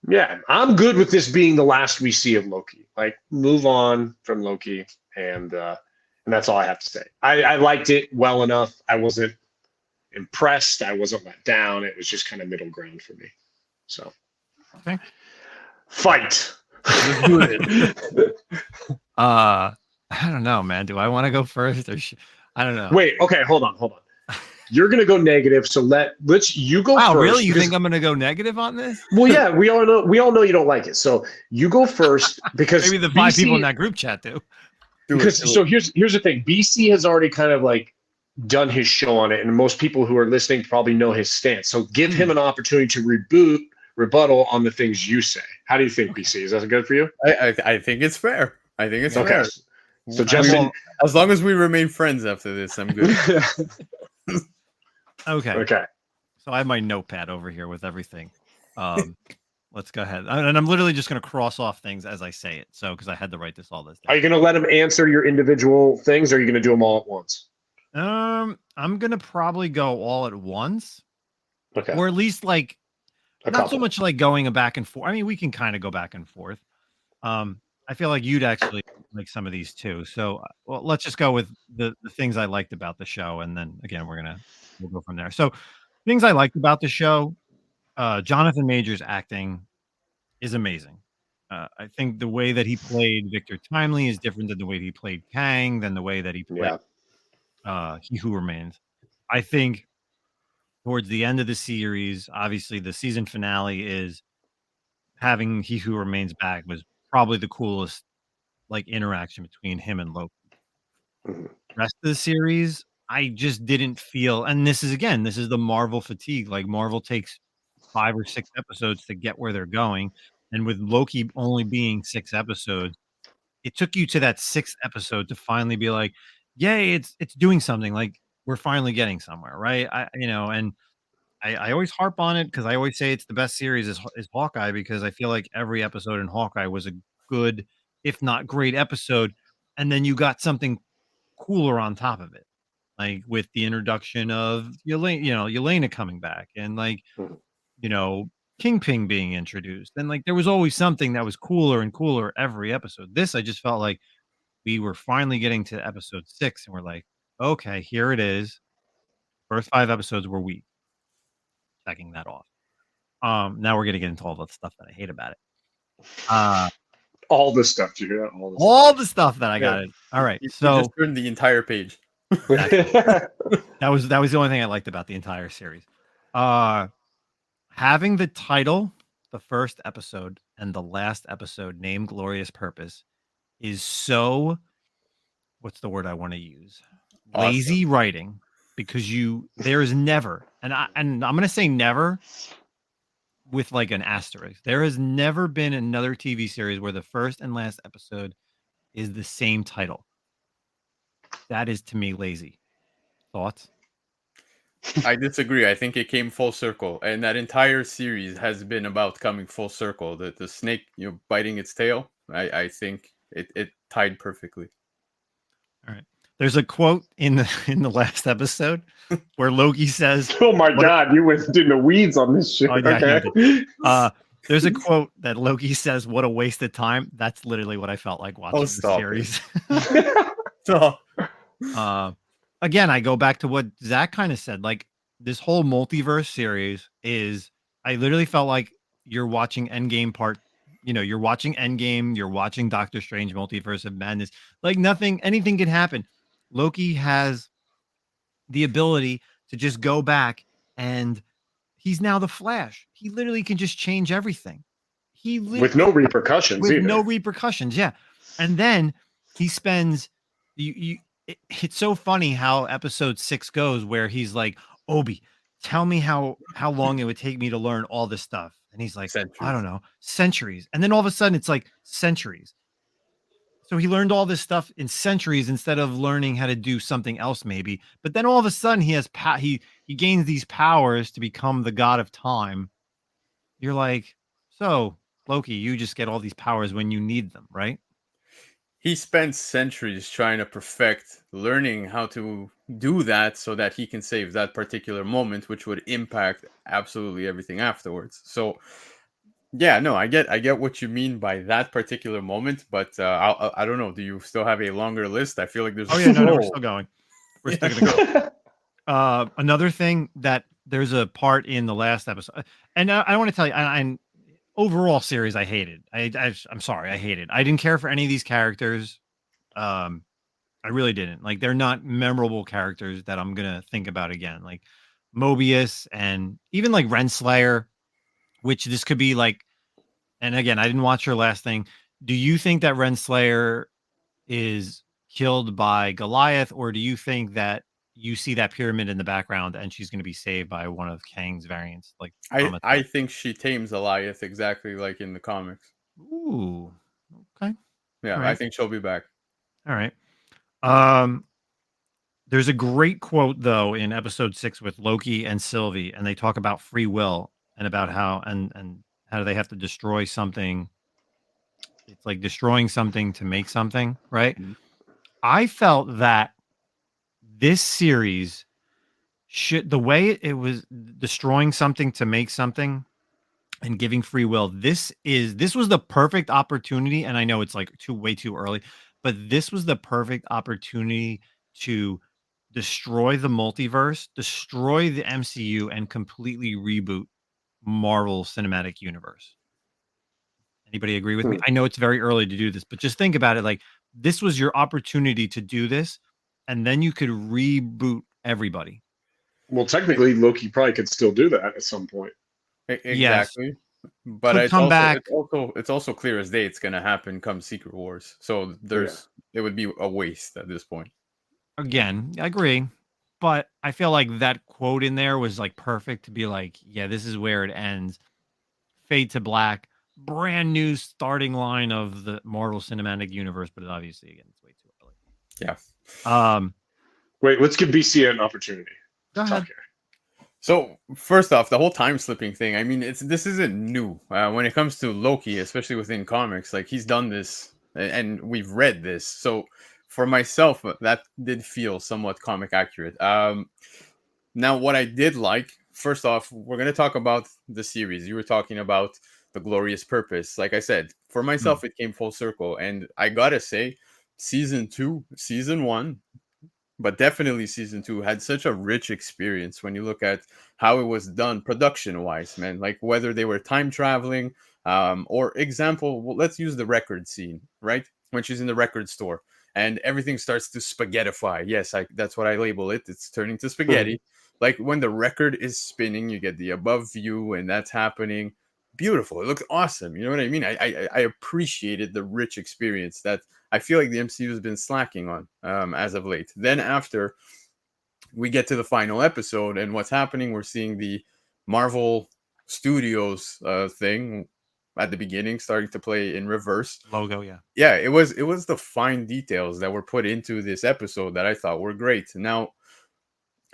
yeah, I'm good with this being the last we see of Loki. Like, move on from Loki. And that's all I have to say. I liked it well enough. I wasn't impressed. I wasn't let down. It was just kind of middle ground for me. So, okay. Fight. Let's do it. I don't know, man. Do I want to go first, or I don't know. Wait. Okay. Hold on. You're gonna go negative, so let's you go first. Wow, really? You think I'm gonna go negative on this? Well, yeah, we all know you don't like it. So you go first, because maybe the 5 people in that group chat do. So here's the thing. BC has already kind of like done his show on it, and most people who are listening probably know his stance. So give him an opportunity to rebuttal on the things you say. How do you think, BC? Is that good for you? I think it's fair. I think it's fair. So Justin, as long as we remain friends after this, I'm good. Okay. So I have my notepad over here with everything. Let's go ahead. And I'm literally just going to cross off things as I say it. So, because I had to write this all this down. Are you going to let him answer your individual things, or are you going to do them all at once? I'm going to probably go all at once. Okay. Or at least like, not so much like going back and forth. I mean, we can kind of go back and forth. I feel like you'd actually like some of these too. So let's just go with the things I liked about the show. And then again, we'll go from there. So things I liked about the show, Jonathan Majors' acting is amazing. I think the way that he played Victor Timely is different than the way he played Kang, than the way that he played He Who Remains. I think towards the end of the series, obviously the season finale is having He Who Remains back was probably the coolest like interaction between him and Loki. Mm-hmm. Rest of the series, I just didn't feel, and this is the Marvel fatigue. Like Marvel takes 5 or 6 episodes to get where they're going, and with Loki only being 6 episodes, it took you to that 6th episode to finally be like, "Yay, it's doing something. Like we're finally getting somewhere, right?" I always harp on it because I always say it's the best series is Hawkeye, because I feel like every episode in Hawkeye was a good, if not great, episode, and then you got something cooler on top of it, like with the introduction of Yelena coming back, and like Kingpin being introduced, and like there was always something that was cooler and cooler every episode. This, I just felt like we were finally getting to episode 6, and we're like, okay, here it is. First 5 episodes were weak. Checking that off. Now we're gonna get into all the stuff that I hate about it. All the stuff. Do you hear that? All the stuff that I got. Yeah. It. All right. You So just turned the entire page. stuff. that was the only thing I liked about the entire series. Having the title, the first episode, and the last episode named Glorious Purpose is so, what's the word I want to use? Awesome. Lazy writing, because there is never, and I'm gonna say never with like an asterisk. There has never been another TV series where the first and last episode is the same title. That is, to me, lazy. Thoughts? I disagree. I think it came full circle, and that entire series has been about coming full circle. The snake, biting its tail. I think it tied perfectly. All right. There's a quote in the last episode where Loki says, Oh my God, you went in the weeds on this shit. Oh, yeah, Okay. there's a quote that Loki says, "What a waste of time." That's literally what I felt like watching the stop series. So, Again, I go back to what Zack kind of said. Like, this whole multiverse series I literally felt like you're watching Endgame you're watching Endgame, you're watching Doctor Strange Multiverse of Madness. Like, anything can happen. Loki has the ability to just go back, and he's now the Flash. He literally can just change everything. With no repercussions with either. no repercussions, yeah. And then he spends it's so funny how episode 6 goes, where he's like, Obi, tell me how long it would take me to learn all this stuff. And he's like, Centuries. I don't know, centuries. And then all of a sudden it's like centuries. So he learned all this stuff in centuries instead of learning how to do something else, maybe. But then all of a sudden he has he gains these powers to become the god of time. You're like, so Loki, you just get all these powers when you need them, right? he spent centuries trying to perfect learning how to do that so that he can save that particular moment, which would impact absolutely everything afterwards. So yeah, no, I get what you mean by that particular moment, but I don't know. Do you still have a longer list? I feel like there's. Oh yeah, no, we're still going. We're still gonna go. Another thing that there's a part in the last episode, and I want to tell you, I overall series I hated. I'm sorry, I hated. I didn't care for any of these characters. I really didn't. Like, they're not memorable characters that I'm gonna think about again. Like Mobius and even like Renslayer, which this could be like. And again, I didn't watch her last thing. Do you think that Renslayer is killed by Goliath, or do you think that you see that pyramid in the background and she's going to be saved by one of Kang's variants? Like, I think she tames Goliath exactly like in the comics. Ooh, okay. Yeah, right. I think she'll be back. All right. There's a great quote though in episode 6 with Loki and Sylvie, and they talk about free will and about how and how do they have to destroy something. It's like destroying something to make something, right? Mhm. I felt that this series the way it was destroying something to make something and giving free will. This was the perfect opportunity, and I know it's like way too early, but this was the perfect opportunity to destroy the multiverse, destroy the MCU, and completely reboot Marvel Cinematic Universe. Anybody agree with me? I know it's very early to do this, but just think about it. Like, this was your opportunity to do this, and then you could reboot everybody. Well, technically, Loki probably could still do that at some point. Exactly. Yes. But Could it's come also, back. it's also clear as day it's going to happen come Secret Wars. So it would be a waste at this point. Again, I agree. But I feel like that quote in there was like perfect to be like, yeah, this is where it ends. Fade to black, brand new starting line of the Marvel Cinematic Universe, but obviously, again, it's way too early. Yeah. Wait, let's give BC an opportunity. Go ahead. So first off, the whole time slipping thing. I mean, this isn't new when it comes to Loki, especially within comics. Like, he's done this, and we've read this. So for myself, that did feel somewhat comic accurate. Now, what I did like, first off, we're going to talk about the series. You were talking about the glorious purpose. Like I said, for myself, it came full circle. And I got to say, season 2, season 1, but definitely season 2 had such a rich experience when you look at how it was done production wise, man. Like whether they were time traveling, or example, well, let's use the record scene, right? When she's in the record store and everything starts to spaghettify. Yes, that's what I label it. It's turning to spaghetti. Like when the record is spinning, you get the above view, and that's happening. Beautiful. It looks awesome. You know what I mean? I appreciated the rich experience that I feel like the MCU has been slacking on as of late. Then after we get to the final episode and what's happening, we're seeing the Marvel Studios thing at the beginning starting to play in reverse. Logo, yeah. Yeah, it was the fine details that were put into this episode that I thought were great. Now,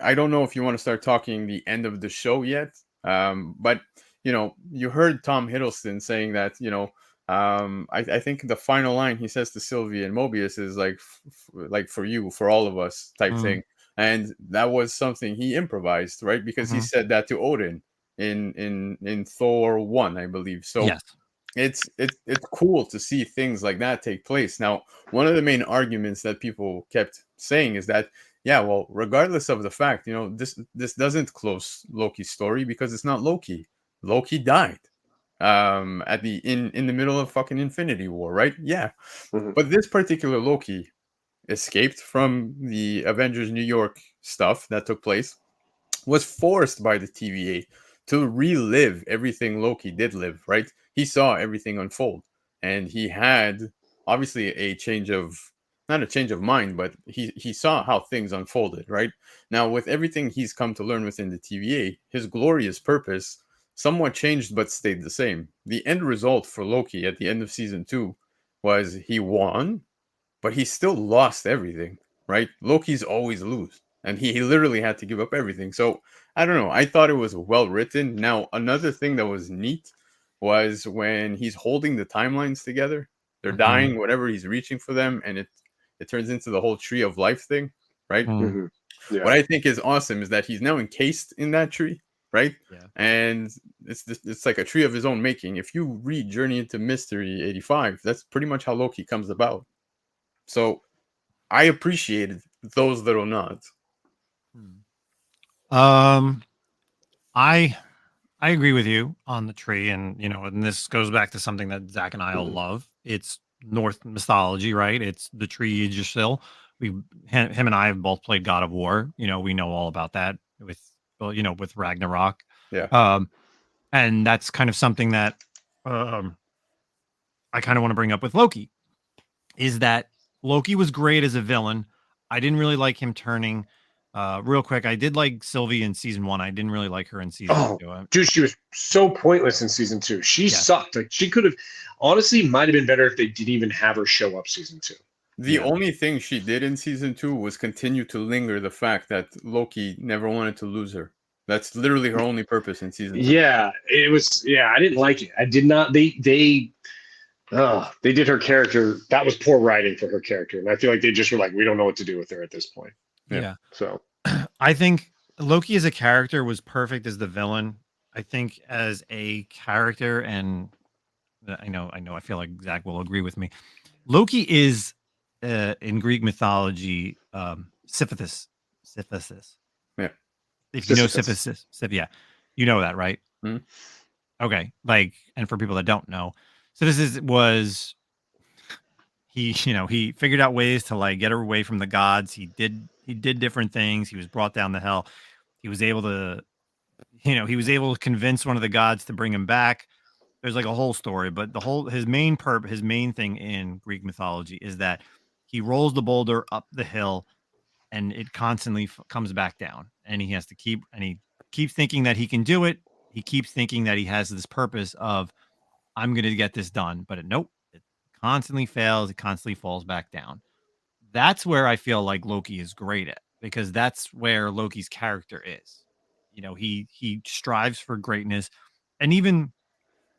I don't know if you want to start talking the end of the show yet, but you heard Tom Hiddleston saying that I think the final line he says to Sylvie and Mobius is like for you, for all of us type thing, and that was something he improvised, right? Because he said that to Odin in Thor 1, I believe. So yes. It's cool to see things like that take place. Now, one of the main arguments that people kept saying is that, yeah, well, regardless of the fact, this doesn't close Loki's story because it's not Loki. Loki died at in the middle of fucking Infinity War, right? Yeah. But this particular Loki escaped from the Avengers New York stuff that took place, was forced by the TVA to relive everything Loki did live, right? He saw everything unfold, and he had obviously not a change of mind, but he saw how things unfolded, right? Now, with everything he's come to learn within the TVA, his glorious purpose somewhat changed but stayed the same. The end result for Loki at the end of season 2 was he won, but he still lost everything, right? Loki's always lose, and he literally had to give up everything. So I don't know. I thought it was well written. Now, another thing that was neat was when he's holding the timelines together. They're dying, whatever he's reaching for them, and it turns into the whole tree of life thing, right? Yeah. What I think is awesome is that he's now encased in that tree, right? Yeah. And it's like a tree of his own making. If you read Journey into Mystery 85, that's pretty much how Loki comes about. So I appreciated those little nods. I agree with you on the tree, and and this goes back to something that Zach and I all love. It's Norse mythology, right? It's the tree Yggdrasil. Him and I have both played God of War. We know all about that with Ragnarok. Yeah. And that's kind of something that I kind of want to bring up with Loki, is that Loki was great as a villain. I didn't really like him turning. Real quick, I did like Sylvie in season 1. I didn't really like her in season 2. Dude, she was so pointless in season 2. She sucked. Like, she could have, honestly, might have been better if they didn't even have her show up season 2. The only thing she did in season 2 was continue to linger the fact that Loki never wanted to lose her. That's literally her only purpose in season 2. Yeah, it was. Yeah, I didn't like it. I did not. They did her character. That was poor writing for her character, and I feel like they just were like, we don't know what to do with her at this point. Yeah. So I think Loki as a character was perfect as the villain. I think as a character, and I know, I feel like Zach will agree with me. Loki is in Greek mythology, Sisyphus. Yeah. If you know Sisyphus, yeah, you know that, right? Mm-hmm. Okay. Like, and for people that don't know, was he figured out ways to like get away from the gods. He did different things. He was brought down the hell. He was able to convince one of the gods to bring him back. There's like a whole story, but his main thing in Greek mythology is that he rolls the boulder up the hill and it constantly comes back down, and he keeps thinking that he can do it. He keeps thinking that he has this purpose of, I'm going to get this done, but nope, it constantly fails. It constantly falls back down. That's where I feel like Loki is great at, because that's where Loki's character is. He strives for greatness. And even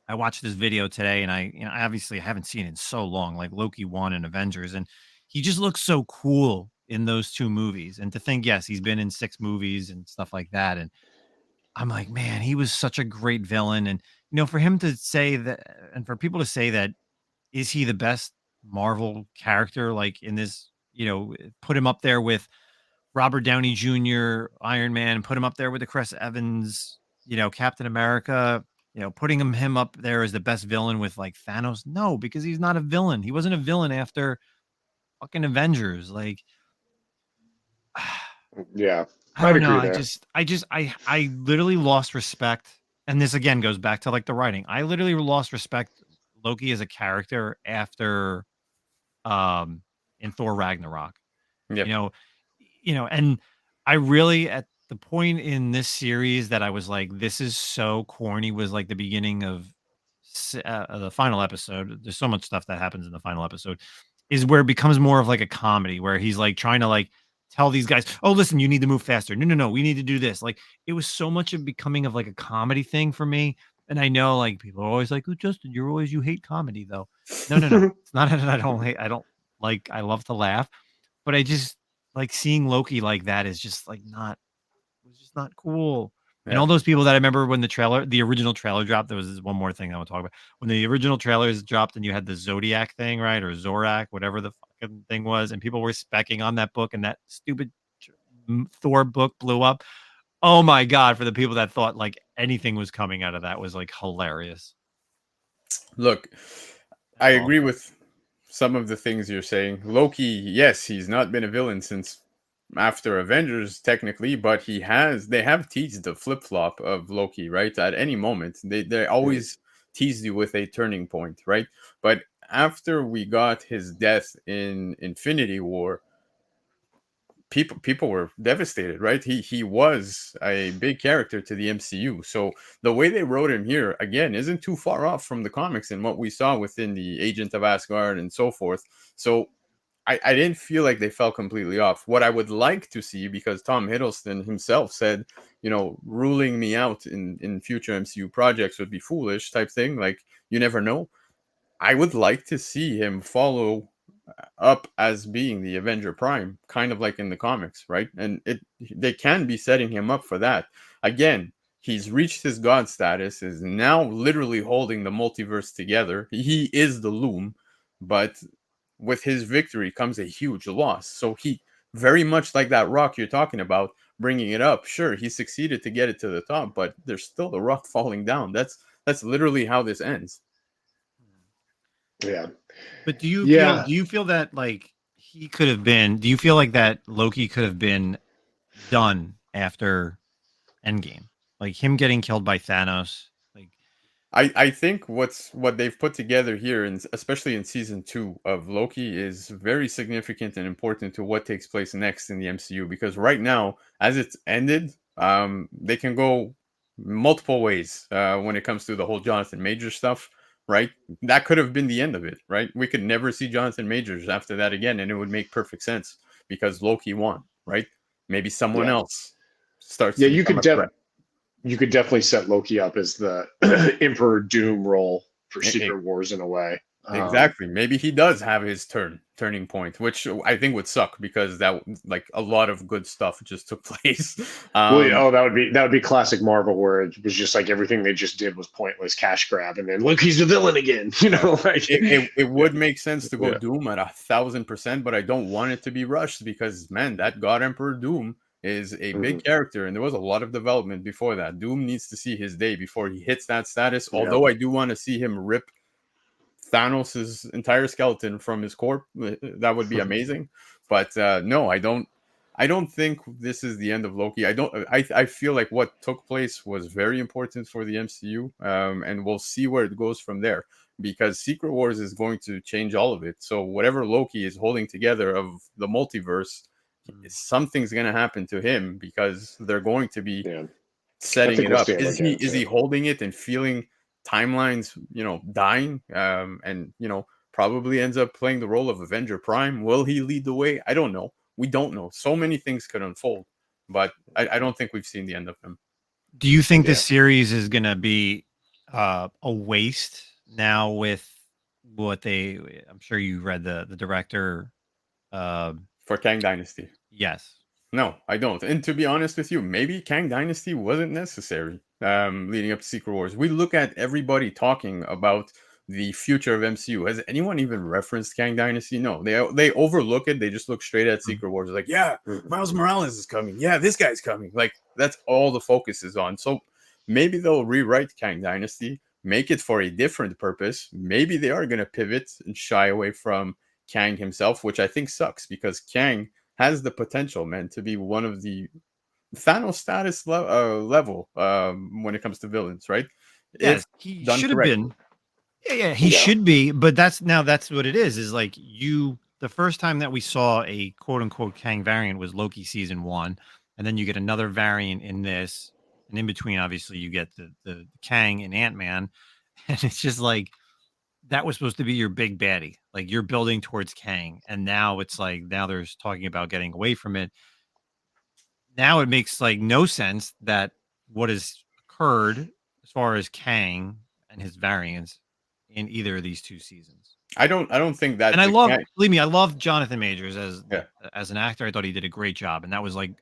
I watched this video today, and I obviously haven't seen it in so long, like Loki 1 and Avengers, and he just looks so cool in those 2 movies. And to think, yes, he's been in 6 movies and stuff like that. And I'm like, man, he was such a great villain. And, for him to say that, and for people to say that, is he the best Marvel character, like in this, put him up there with Robert Downey Jr., Iron Man, put him up there with the Chris Evans, Captain America, putting him up there as the best villain with like Thanos. No, because he's not a villain. He wasn't a villain after fucking Avengers. Like, Yeah, I I'd don't know. agree there. I literally lost respect. And this again goes back to like the writing. I literally lost respect Loki as a character after in Thor Ragnarok. Yep. And I really at the point in this series that I was like, this is so corny was like the beginning of the final episode. There's so much stuff that happens in the final episode is where it becomes more of like a comedy where he's like trying to like tell these guys, oh, listen, you need to move faster. No, we need to do this. Like it was so much of becoming of like a comedy thing for me. And I know like people are always like, oh, Justin, you hate comedy though. No. It's not that I don't hate, I love to laugh, but I just like seeing Loki like that is just like it was just not cool. And all those people that I remember when the original trailer dropped, there was this one more thing I want to talk about. When the original trailers dropped and you had the Zodiac thing, right? Or Zorak, whatever the fucking thing was, and people were specking on that book and that stupid Thor book blew up. Oh my God, for the people that thought like anything was coming out of that was like hilarious. Look, I agree with some of the things you're saying. Loki, yes, he's not been a villain since after Avengers technically, but they have teased the flip-flop of Loki, right? At any moment they always tease you with a turning point, right? But after we got his death in Infinity War, people were devastated, right? He was a big character to the MCU, so the way they wrote him here again isn't too far off from the comics and what we saw within the Agent of Asgard and so forth. So I didn't feel like they fell completely off. What I would like to see, because Tom Hiddleston himself said, ruling me out in future MCU projects would be foolish type thing. Like, you never know. I would like to see him follow up as being the Avenger Prime, kind of like in the comics, right? And they can be setting him up for that. Again, he's reached his god status, is now literally holding the multiverse together. He is the Loom, but with his victory comes a huge loss. So he, very much like that rock you're talking about, bringing it up. Sure, he succeeded to get it to the top, but there's still the rock falling down. That's literally how this ends. Yeah. But do you feel that like he could have been? Do you feel like that Loki could have been done after Endgame, like him getting killed by Thanos? Like, I think what they've put together here, and especially in season 2 of Loki, is very significant and important to what takes place next in the MCU. Because right now, as it's ended, they can go multiple ways when it comes to the whole Jonathan Majors stuff. Right, that could have been the end of it. Right, we could never see Jonathan Majors after that again, and it would make perfect sense because Loki won. Right, maybe someone else starts. Yeah, to you could become a threat. you could definitely set Loki up as the Emperor Doom role for Secret Wars in a way. Exactly. Maybe he does have his turning point, which I think would suck because that like a lot of good stuff just took place. That would be classic Marvel, where it was just like everything they just did was pointless cash grab, and then look, he's the villain again. Like it would make sense to go Doom at 1,000%, but I don't want it to be rushed because man, that God Emperor Doom is a big character, and there was a lot of development before that. Doom needs to see his day before he hits that status. Although I do want to see him rip Thanos' entire skeleton from his corpse, that would be amazing. But no, I don't think this is the end of Loki. I feel like what took place was very important for the MCU, and we'll see where it goes from there, because Secret Wars is going to change all of it. So whatever Loki is holding together of the multiverse, something's going to happen to him, because they're going to be setting it up. Is he holding it and feeling timelines, dying, and probably ends up playing the role of Avenger Prime? Will he lead the way? I don't know. We don't know. So many things could unfold, but I don't think we've seen the end of him. Do you think this series is going to be a waste now with what I'm sure you read the director for Kang Dynasty? Yes. No, I don't. And to be honest with you, maybe Kang Dynasty wasn't necessary leading up to Secret Wars. We look at everybody talking about the future of MCU. Has anyone even referenced Kang Dynasty? No, they overlook it. They just look straight at Secret Wars. Like, yeah, Miles Morales is coming. Yeah, this guy's coming. Like, that's all the focus is on. So maybe they'll rewrite Kang Dynasty, make it for a different purpose. Maybe they are going to pivot and shy away from Kang himself, which I think sucks because Kang has the potential, man, to be one of the Thanos status level when it comes to villains, right? Yes, If he done should have correctly. been. Yeah, he should be. But that's what it is like the first time that we saw a quote unquote Kang variant was Loki season 1. And then you get another variant in this. And in between, obviously, you get the Kang and Ant-Man. And it's just like, that was supposed to be your big baddie. Like, you're building towards Kang. And now it's like, now there's talking about getting away from it. Now it makes like no sense that what has occurred as far as Kang and his variants in either of these 2 seasons. I don't think that. And believe me, I love Jonathan Majors as an actor. I thought he did a great job. And that was like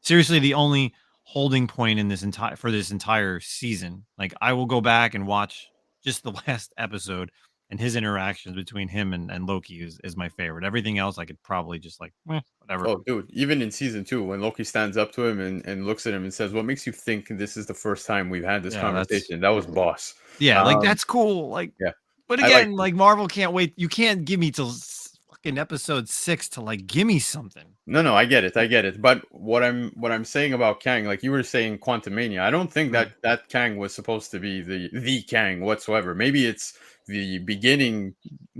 seriously the only holding point in this entire season. Like, I will go back and watch just the last episode, and his interactions between him and Loki is my favorite. Everything else I could probably just like, whatever. Oh, dude, even in season 2, when Loki stands up to him and looks at him and says, "What makes you think this is the first time we've had this conversation?" That was boss. Yeah, like that's cool. Like, yeah. But again, like Marvel can't wait. You can't give me till fucking episode 6 to like give me something. No, I get it. But what I'm saying about Kang, like you were saying, Quantumania, I don't think that Kang was supposed to be the Kang whatsoever. Maybe it's the beginning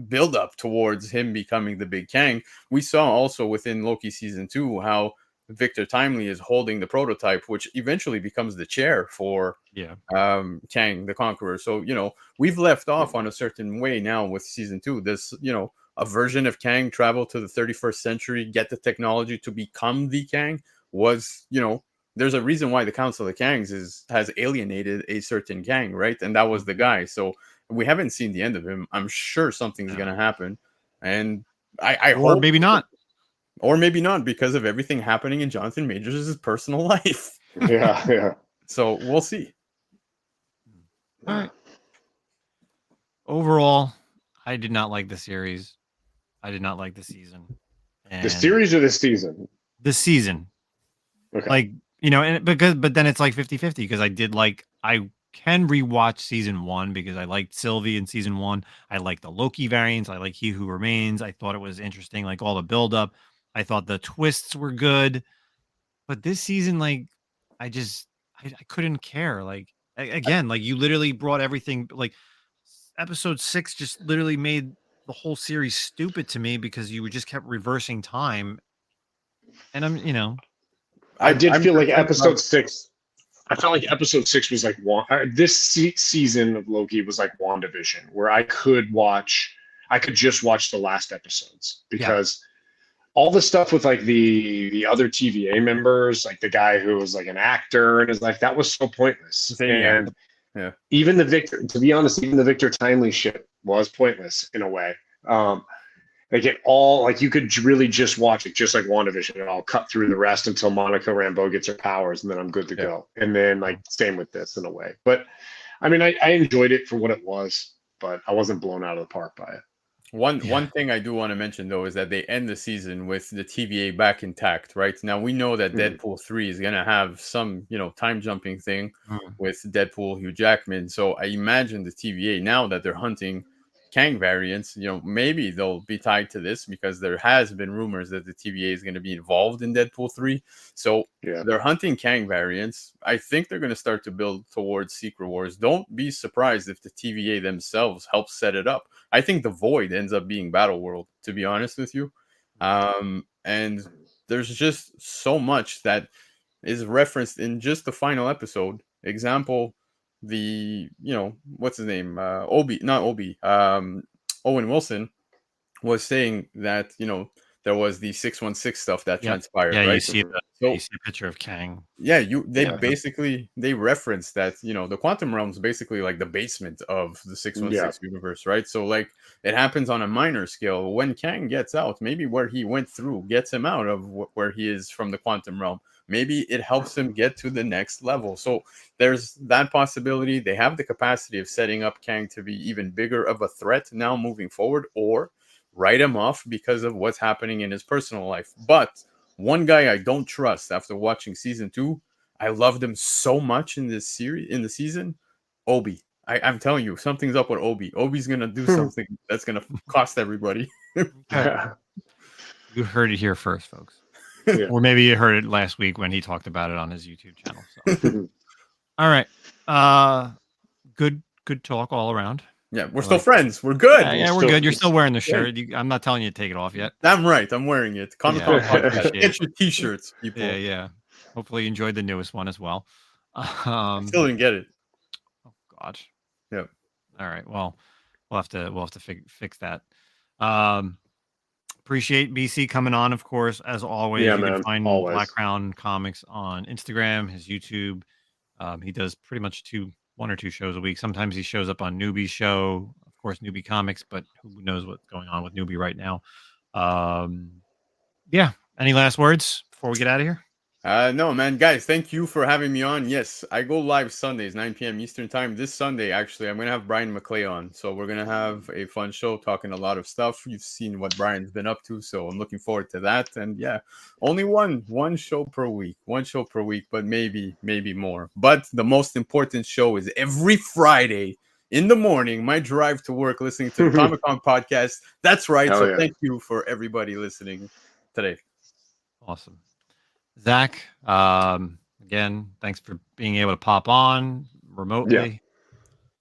build up towards him becoming the big Kang. We saw also within Loki season 2 how Victor Timely is holding the prototype, which eventually becomes the chair for Kang the Conqueror. So, we've left off on a certain way now with season 2. This, a version of Kang travel to the 31st century, get the technology to become the Kang was, there's a reason why the Council of Kangs has alienated a certain Kang, right? And that was the guy. So we haven't seen the end of him. I'm sure something's going to happen. And I hope maybe not. Or maybe not, because of everything happening in Jonathan Majors' personal life. Yeah. So we'll see. All right. Overall, I did not like the series. I did not like the season. The series or the season? The season. Okay. Like, but then it's like 50-50 because I can rewatch season 1 because I liked Sylvie in season 1. I like the Loki variants. I like He Who Remains. I thought it was interesting, like all the buildup. I thought the twists were good. But this season, like, I couldn't care. Like, again, like you literally brought everything, like episode 6 just literally made the whole series stupid to me because you just kept reversing time. And I did feel like episode 6. I felt like episode 6 was like this season of Loki was like WandaVision, where I could just watch the last episodes because all the stuff with like the other TVA members, like the guy who was like an actor and is like, that was so pointless. And even to be honest, even the Victor Timely shit was pointless in a way. Like it all, like you could really just watch it just like WandaVision, and I'll cut through the rest until Monica Rambeau gets her powers, and then I'm good to go. And then like same with this in a way. But I mean, I enjoyed it for what it was, but I wasn't blown out of the park by it. One thing I do want to mention though is that they end the season with the TVA back intact, right? Now we know that Deadpool 3 is gonna have some, time jumping thing with Deadpool, Hugh Jackman. So I imagine the TVA, now that they're hunting Kang variants, maybe they'll be tied to this because there has been rumors that the TVA is going to be involved in Deadpool 3. So they're hunting Kang variants. I think they're going to start to build towards Secret Wars. Don't be surprised if the TVA themselves help set it up. I think the Void ends up being Battle World, to be honest with you. And there's just so much that is referenced in just the final episode. Example, what's his name? Owen Wilson was saying that, there was the 616 stuff that transpired. Yeah, right? you see a picture of Kang. Yeah, they referenced that, the quantum realm is basically like the basement of the 616 universe, right? So like it happens on a minor scale. When Kang gets out, maybe where he went through gets him out of where he is from the quantum realm. maybe it helps him get to the next level. So there's that possibility. They have the capacity of setting up Kang to be even bigger of a threat now moving forward, or write him off because of what's happening in his personal life. But one guy I don't trust after watching season 2, I loved him so much in this series, in the season, Obi. I'm telling you, something's up with Obi. Obi's gonna do something that's gonna cost everybody. You heard it here first, folks. Yeah. Or maybe you heard it last week when he talked about it on his YouTube channel. So. All right. Good talk all around. Yeah, we're still friends. We're good. Yeah, we're good. You're still wearing the shirt. I'm not telling you to take it off yet. I'm right. I'm wearing it. ComicCon podcast. Yeah. Get your t-shirts, people. Yeah. Hopefully you enjoyed the newest one as well. Still didn't get it. Oh God. Yep. All right. Well, we'll have to fix that. Appreciate BC coming on, of course, as always. Yeah, You man. can find Always. Blakk Crown Comics on Instagram, his YouTube. He does pretty much one or two shows a week. Sometimes he shows up on Newbie's show, of course, Newbie Comics, but who knows what's going on with Newbie right now. Yeah. Any last words before we get out of here? No, man, guys, thank you for having me on. Yes, I go live Sundays, 9 p.m. Eastern time. This Sunday, actually, I'm going to have Brian McClay on. So we're going to have a fun show talking a lot of stuff. You've seen what Brian's been up to, so I'm looking forward to that. And yeah, only one show per week, but maybe more. But the most important show is every Friday in the morning, my drive to work, listening to the ComicCon podcast. That's right. Hell so yeah. Thank you for everybody listening today. Awesome. Zack, again, thanks for being able to pop on remotely. Yeah.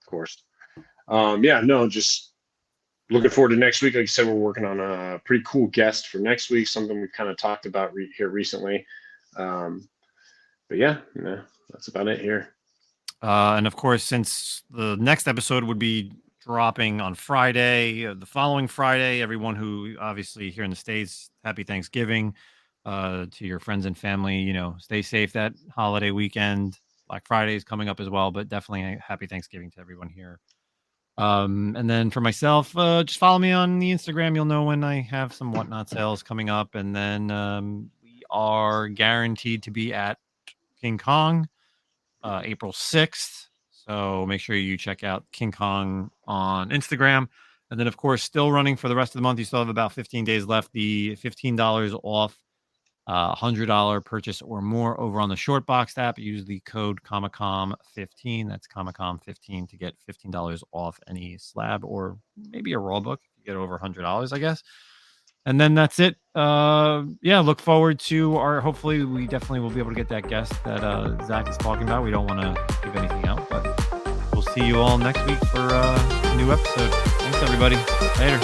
Of course. Just looking forward to next week. Like I said, we're working on a pretty cool guest for next week, something we've kind of talked about here recently. But yeah, that's about it here. And of course, since the next episode would be dropping on Friday, the following Friday, everyone who obviously here in the States, happy Thanksgiving. To your friends and family, stay safe that holiday weekend. Black Friday is coming up as well, but definitely a happy Thanksgiving to everyone here. And then for myself, just follow me on the Instagram. You'll know when I have some whatnot sales coming up. And then we are guaranteed to be at King Kong April 6th. So make sure you check out King Kong on Instagram. And then, of course, still running for the rest of the month. You still have about 15 days left. The $15 off $100 purchase or more over on the Shortbox app. Use the code ComicCom15. That's ComicCom15 to get $15 off any slab or maybe a raw book. You get over $100, I guess. And then that's it. Look forward to hopefully we definitely will be able to get that guest that Zack is talking about. We don't want to give anything out, but we'll see you all next week for a new episode. Thanks, everybody. Later.